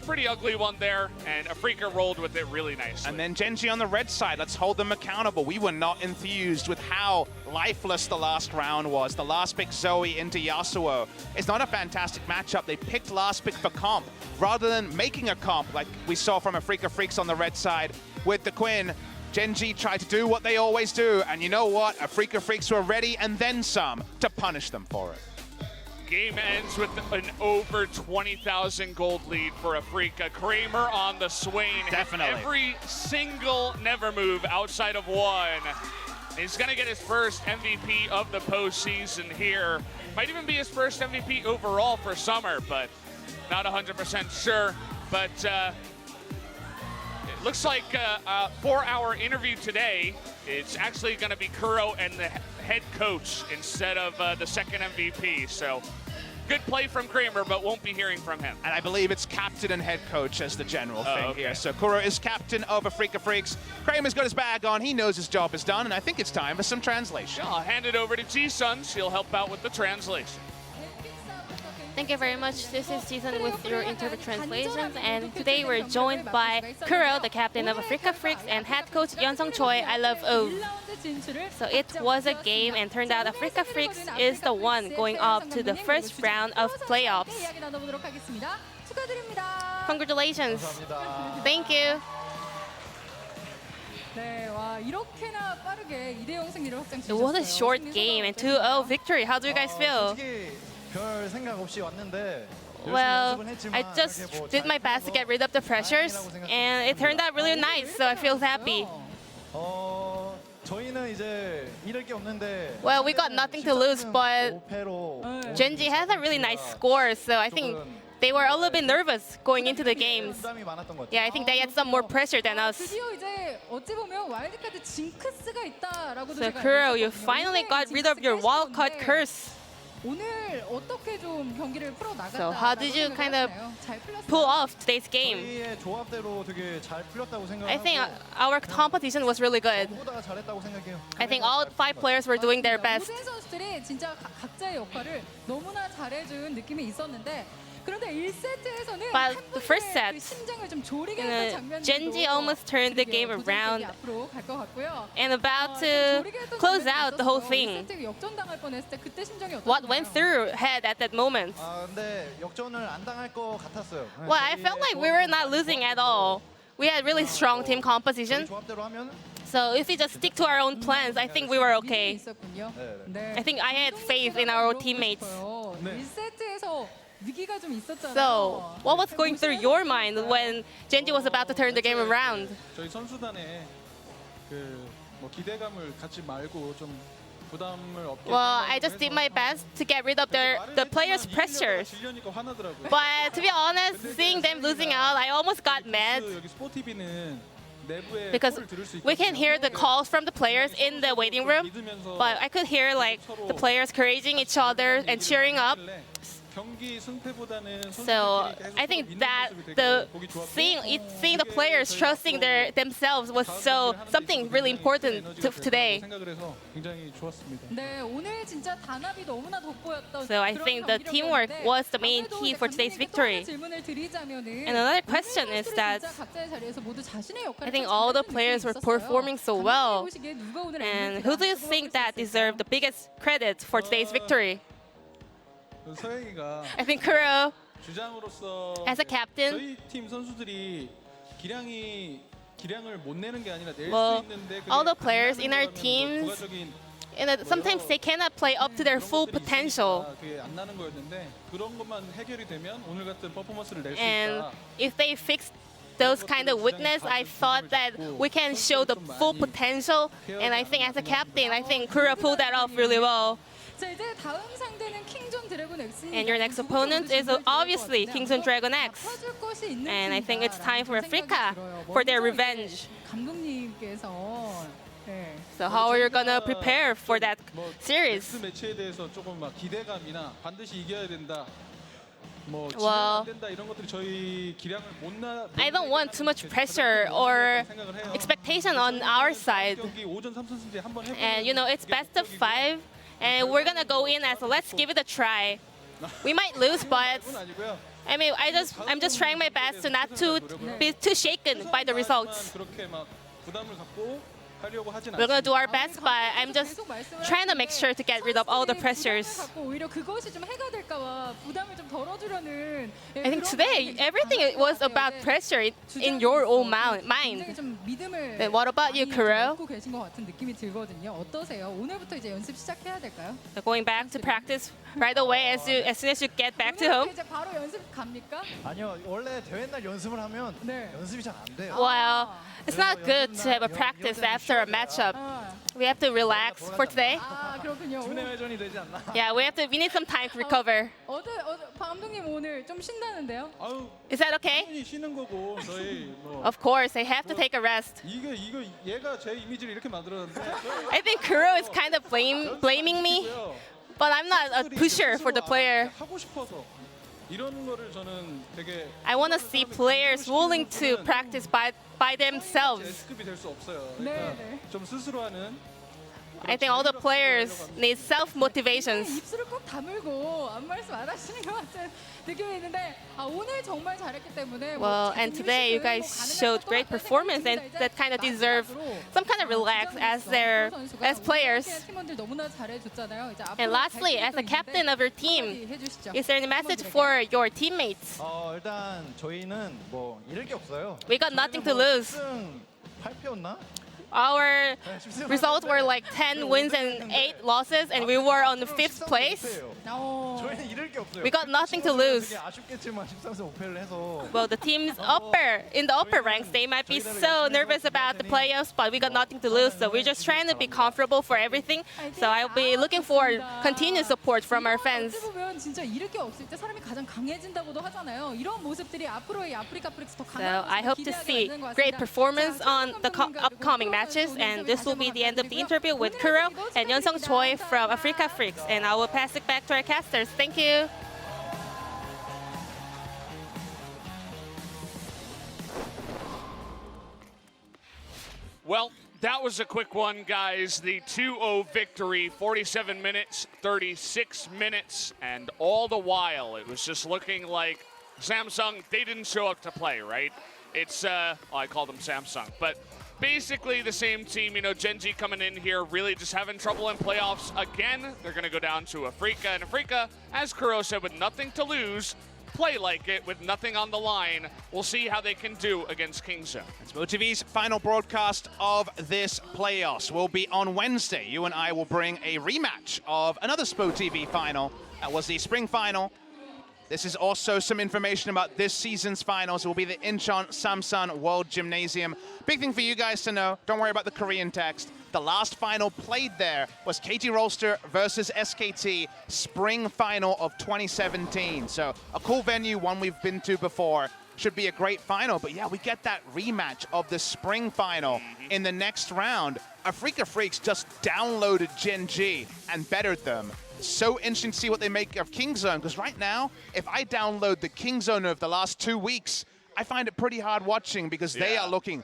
Speaker 1: pretty ugly one there, and Afreeca rolled with it really nicely.
Speaker 2: And then Gen.G on the red side, let's hold them accountable. We were not enthused with how lifeless the last round was. The last pick Zoe into Yasuo. It's not a fantastic matchup. They picked last pick for comp, rather than making a comp like we saw from Afreeca Freecs on the red side with the Quinn. Gen.G tried to do what they always do, and you know what? Afreeca Freecs were ready and then some to punish them for it.
Speaker 1: Game ends with an over 20,000 gold lead for Afreeca. Kramer on the Swain.
Speaker 2: Definitely.
Speaker 1: Every single never move outside of one. He's going to get his first MVP of the postseason here. Might even be his first MVP overall for summer, but not 100% sure. But it looks like a 4-hour interview today. It's actually going to be Kuro and the head coach instead of the second MVP. So good play from Kramer, but won't be hearing from him.
Speaker 2: And I believe it's captain and head coach as the general thing here. So Kuro is captain of Afreeca Freecs. Kramer's got his bag on. He knows his job is done, and I think it's time for some translation.
Speaker 1: Yeah, I'll hand it over to G-Sun. She'll help out with the translation.
Speaker 6: Thank you very much. This is Season with your interpret translations, and today we're joined by Kuro, the captain of Afreeca Freecs, and head coach Yeonsung Choi. I love O. So it was a game, and turned out Afreeca Freecs is the one going up to the first round of playoffs. Congratulations. Thank you. It was a short game and 2-0 victory. How do you guys feel? Well, I just did my best to get rid of the pressures, and it turned out really nice, so I feel happy.
Speaker 7: 저희는 이제 잃을 게 없는데
Speaker 6: Well, we got nothing to lose, but Gen.G has a really nice score, so I think they were a little bit nervous going into the games.
Speaker 7: 부담이 많았던 것 같아요.
Speaker 6: Yeah, I think they had some more pressure than us.
Speaker 8: 드디어 이제 어찌 보면 와일드카드 징크스가 있다라고도
Speaker 6: So
Speaker 8: 제가
Speaker 6: Kuro, you
Speaker 8: 얘기했거든요.
Speaker 6: finally
Speaker 8: 오늘
Speaker 6: got rid of your
Speaker 8: 징크스가
Speaker 6: wildcard
Speaker 8: 있었는데
Speaker 6: curse.
Speaker 8: 오늘 어떻게 좀 경기를 풀어 나갔다.
Speaker 6: So how did you kind of pull off today's game?
Speaker 7: 저희의 조합대로 되게 잘 풀렸다고 생각하고
Speaker 6: I think our competition was really good.
Speaker 7: 전부 다 잘했다고 생각해요.
Speaker 6: I think all 5 players were doing their best.
Speaker 8: 모든 선수들이 진짜 각자의 역할을 너무나 잘해준 느낌이 있었는데 그런데 1세트에서는
Speaker 6: But the first set,
Speaker 8: 심장을 좀 조리게
Speaker 6: you
Speaker 8: 했던
Speaker 6: know,
Speaker 8: 장면들도
Speaker 6: Gen.G almost turned the game around
Speaker 8: 앞으로 갈 것 같고요.
Speaker 6: and about to close out the whole thing.
Speaker 8: 1세트 역전당할 뻔했을 때 그때 심정이
Speaker 6: What went
Speaker 8: 어떠셨나요?
Speaker 6: through head at that moment?
Speaker 7: 근데 역전을 안 당할 것 같았어요.
Speaker 6: Well, I felt like we were not losing at all. We had really strong team
Speaker 7: 저희
Speaker 6: composition.
Speaker 7: 조합대로 하면
Speaker 6: So if we just stick to our own plans, I think we were okay.
Speaker 8: 있었군요.
Speaker 7: 네.
Speaker 6: I think I had faith in our teammates.
Speaker 8: 1세트에서 위기가 좀 있었잖아요.
Speaker 6: So what was going through your mind when Gen.G was about to turn the game around?
Speaker 9: 저희 선수단의 뭐 기대감을 갖지 말고 좀 부담을 없게.
Speaker 6: Well, I just did my best to get rid of the players' pressures.
Speaker 9: 질려니까 화나더라고요.
Speaker 6: But to be honest, seeing them losing out, I almost got mad
Speaker 9: 여기 스포티비는 내부에
Speaker 6: because
Speaker 9: 콜을 들을 수
Speaker 6: we can hear the calls from the players in the waiting room. But I could hear like the players encouraging each other and cheering up.
Speaker 9: 경기 승패보다는
Speaker 6: So I think that seeing the players trusting themselves was something really important today.
Speaker 9: 생각을 해서 굉장히 좋았습니다.
Speaker 8: 네, 오늘 진짜 단합이 너무나 돋보였던
Speaker 6: So I think the teamwork was the main key for today's victory. And another question is that I think all the players were performing so well. And who do you think that deserved the biggest credit for today's victory?
Speaker 9: 서영이가
Speaker 6: I think Kuro,
Speaker 9: 주장으로서
Speaker 6: as a captain,
Speaker 9: 저희 팀 선수들이 기량을 못 내는 게 아니라 낼
Speaker 6: well,
Speaker 9: 수 있는데
Speaker 6: all the players in our teams, sometimes they cannot play up to their full potential.
Speaker 9: 그게 안 나는 거였는데 그런 것만 해결이 되면 오늘 같은 퍼포먼스를 낼 수
Speaker 6: And
Speaker 9: 있다.
Speaker 6: if they fix those kind of weakness, I thought that we can show the full potential. And I think as a captain, I think Kuro pulled that off really well.
Speaker 8: 자, 이제 다음 상대는 킹존 드래곤 X입니다.
Speaker 6: And your next opponent is obviously Kingston Dragon X.
Speaker 8: 아파줄 것이 있는지
Speaker 6: And I think it's time for
Speaker 8: 그런 생각이
Speaker 6: Afreeca
Speaker 8: 들어요.
Speaker 6: for their
Speaker 8: 먼저 이제
Speaker 6: revenge.
Speaker 8: 감독님께서 네.
Speaker 6: So how are you gonna prepare for that
Speaker 9: 뭐
Speaker 6: series?
Speaker 9: 넥스 매치에 대해서 조금 막 기대감이나 반드시 이겨야 된다. 뭐 지면
Speaker 6: Well,
Speaker 9: 안 된다 이런 것들이 저희 기량을
Speaker 6: I don't want too much pressure or expectation on our side.
Speaker 9: 경기 5전 3선승제 한번 해보면
Speaker 6: And you know, it's best of 5. And we're gonna go in as let's give it a try. We might lose, but
Speaker 9: 그건 아니고요.
Speaker 6: I mean, I'm just trying my best to not to be too shaken by the results.
Speaker 9: 그렇게 막 부담을 갖고 하려고 하진
Speaker 6: We're gonna
Speaker 9: 않습니다.
Speaker 6: do our best, but I'm just trying to make sure to get rid of all the pressures.
Speaker 8: 오히려 그것이 좀 해가 될까봐 부담을 좀 덜어주려는.
Speaker 6: I think today everything was about pressure in your own mind.
Speaker 8: 좀 믿음을
Speaker 6: Then what about you, Kuro?
Speaker 8: 갖고 계신 것 같은 느낌이 들거든요. 어떠세요? 오늘부터 이제 연습 시작해야 될까요?
Speaker 6: So going back to practice right away as soon as you get back to home.
Speaker 8: 이제 바로 연습 갑니까?
Speaker 7: 아니요, 원래 대회 날 연습을 하면
Speaker 8: 네.
Speaker 7: 연습이 잘 안 돼요.
Speaker 6: Well, it's not good to have a practice after a matchup. We have to relax for today.
Speaker 8: 아 그렇군요.
Speaker 7: 두뇌 회전이 되지 않나?
Speaker 6: Yeah, we need some time to recover.
Speaker 8: 감독님 오늘 좀 쉰다는데요?
Speaker 9: 아유,
Speaker 6: Is that okay?
Speaker 9: 당연히 쉬는 거고 저희 뭐
Speaker 6: Of course, I have to take a rest.
Speaker 9: 이거 얘가 제 이미지를 이렇게 만들었는데
Speaker 6: I think Kuro is kind of blaming me, but I'm not a pusher for the player.
Speaker 9: 하고 싶어서 이런 거를 저는 되게
Speaker 6: I want to see players willing to practice by themselves.
Speaker 9: S급이 될 수 없어요. 그러니까
Speaker 8: 네.
Speaker 9: 좀 스스로 하는
Speaker 6: I think all the players need self-motivations.
Speaker 8: 입술을 꼭 다물고 아무 말씀 안 하시는 것 같은 느낌이 있는데 오늘 정말 잘했기 때문에
Speaker 6: Well, and today you guys showed great performance and that kind of deserve some kind of relax as players.
Speaker 8: 팀원들 너무나 잘해줬잖아요. 이제
Speaker 6: And lastly, as a captain of your team,
Speaker 8: 해주시죠.
Speaker 6: is there any message for your teammates?
Speaker 7: 일단 저희는 뭐 잃을 게 없어요.
Speaker 6: We got nothing to lose.
Speaker 7: 10승 8패였나?
Speaker 6: our results were like 10 wins and 8 losses, and we were on the 5th place.
Speaker 7: 저희는 잃을 게 없어요.
Speaker 6: We got nothing to lose.
Speaker 7: 되게 아쉽겠지만 13승 5패를 해서
Speaker 6: Well, the teams in the upper ranks, they might be so nervous about the playoffs, but we got nothing to lose, so we're just trying to be comfortable for everything. So I'll be looking for continued support from our fans.
Speaker 8: 어떻게 보면 진짜 잃을 게 없을 때 사람이 가장 강해진다고도 하잖아요. 이런 모습들이 앞으로의 아프리카 프릭스 더
Speaker 6: So
Speaker 8: 강한
Speaker 6: I hope to see great performance on the upcoming matches, and this will be the end of the interview with Kuro and Yeonsung Choi from Afreeca Freecs, and I will pass it back to our casters. Thank you.
Speaker 1: Well, that was a quick one, guys. The 2-0 victory, 47 minutes, 36 minutes, and all the while it was just looking like Samsung, they didn't show up to play, right? It's, I call them Samsung, but basically the same team, you know, Gen.G coming in here, really just having trouble in playoffs again. They're going to go down to Afreeca, and Afreeca, as Kuro said, with nothing to lose, play like it with nothing on the line. We'll see how they can do against KingZone.
Speaker 2: Spo TV's final broadcast of this playoffs will be on Wednesday. You and I will bring a rematch of another Spo TV final. That was the spring final. This is also some information about this season's finals. It will be the Incheon Samsun World Gymnasium. Big thing for you guys to know, don't worry about the Korean text. The last final played there was KT Rolster versus SKT, spring final of 2017. So a cool venue, one we've been to before. Should be a great final, but yeah, we get that rematch of the spring final in the next round. Afreeca Freecs just downloaded Gen.G and bettered them. So interesting to see what they make of KingZone, because right now, if I download the KingZone of the last 2 weeks, I find it pretty hard watching because they are looking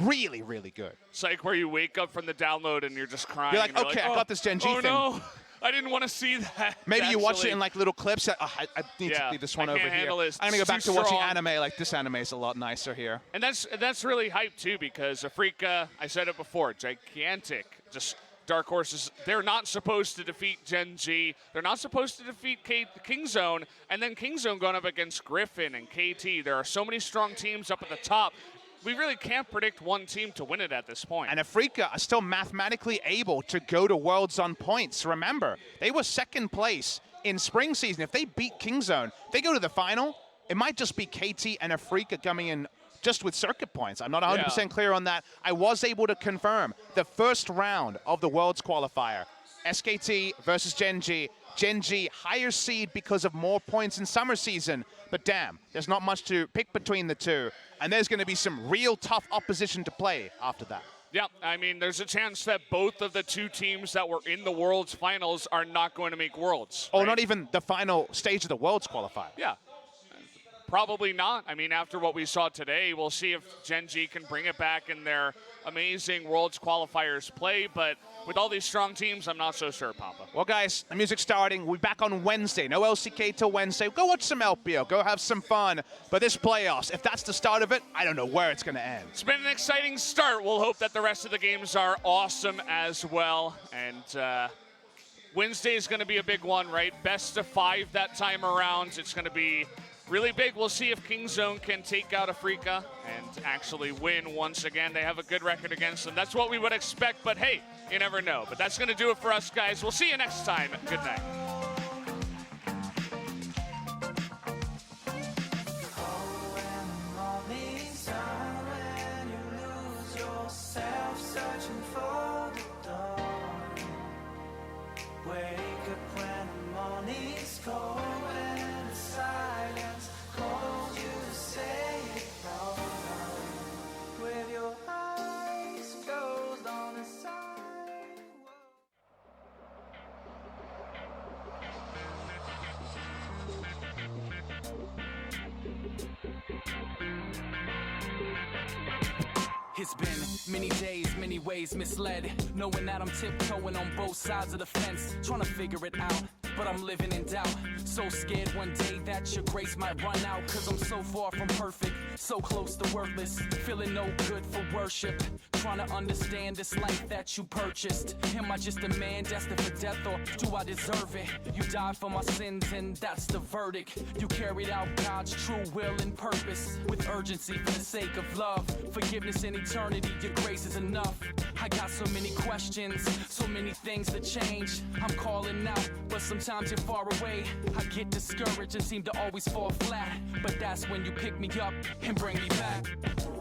Speaker 2: really, really good.
Speaker 1: It's like where you wake up from the download and you're just crying.
Speaker 2: You're like, okay, I got this Gen.G thing.
Speaker 1: Oh no, I didn't want to see that.
Speaker 2: Maybe you watch it in like little clips. I need to leave this one over here. I'm gonna go back to watching anime. Like this anime is a lot nicer here.
Speaker 1: And that's really hype too, because Afreeca, I said it before, gigantic, just dark horses. They're not supposed to defeat Gen.G. They're not supposed to defeat KingZone, and then KingZone going up against Griffin and KT. There are so many strong teams up at the top. We really can't predict one team to win it at this point.
Speaker 2: And Afreeca are still mathematically able to go to Worlds on points. Remember, they were second place in spring season. If they beat KingZone, they go to the final, it might just be KT and Afreeca coming in just with circuit points. I'm not 100% clear on that. I was able to confirm the first round of the Worlds qualifier. SKT versus Gen.G. Gen.G higher seed because of more points in summer season. But damn, there's not much to pick between the two. And there's going to be some real tough opposition to play after that.
Speaker 1: Yeah, I mean, there's a chance that both of the two teams that were in the Worlds finals are not going to make Worlds.
Speaker 2: Oh, not even the final stage of the Worlds qualifier.
Speaker 1: Yeah. Probably not. I mean, after what we saw today, we'll see if Gen.G can bring it back in their amazing Worlds qualifiers play. But with all these strong teams, I'm not so sure, Papa.
Speaker 2: Well, guys, the music's starting. We'll be back on Wednesday. No LCK till Wednesday. Go watch some LPO. Go have some fun. But this playoffs, if that's the start of it, I don't know where it's going to end.
Speaker 1: It's been an exciting start. We'll hope that the rest of the games are awesome as well. And Wednesday is going to be a big one, right? Best of 5 that time around. It's going to be really big. We'll see if KingZone can take out Afreeca and actually win once again. They have a good record against them. That's what we would expect, but hey, you never know. But that's going to do it for us, guys. We'll see you next time. Good night.
Speaker 10: It's been many days, many ways misled, knowing that I'm tiptoeing on both sides of the fence, trying to figure it out. but I'm living in doubt. So scared one day that your grace might run out. Cause I'm so far from perfect, so close to worthless. Feeling no good for worship. Trying to understand this life that you purchased. Am I just a man destined for death, or do I deserve it? You died for my sins and that's the verdict. You carried out God's true will and purpose with urgency for the sake of love. Forgiveness in eternity, your grace is enough. I got so many questions, so many things to change. I'm calling out, but sometimes you're far away. I get discouraged and seem to always fall flat. But that's when you pick me up and bring me back.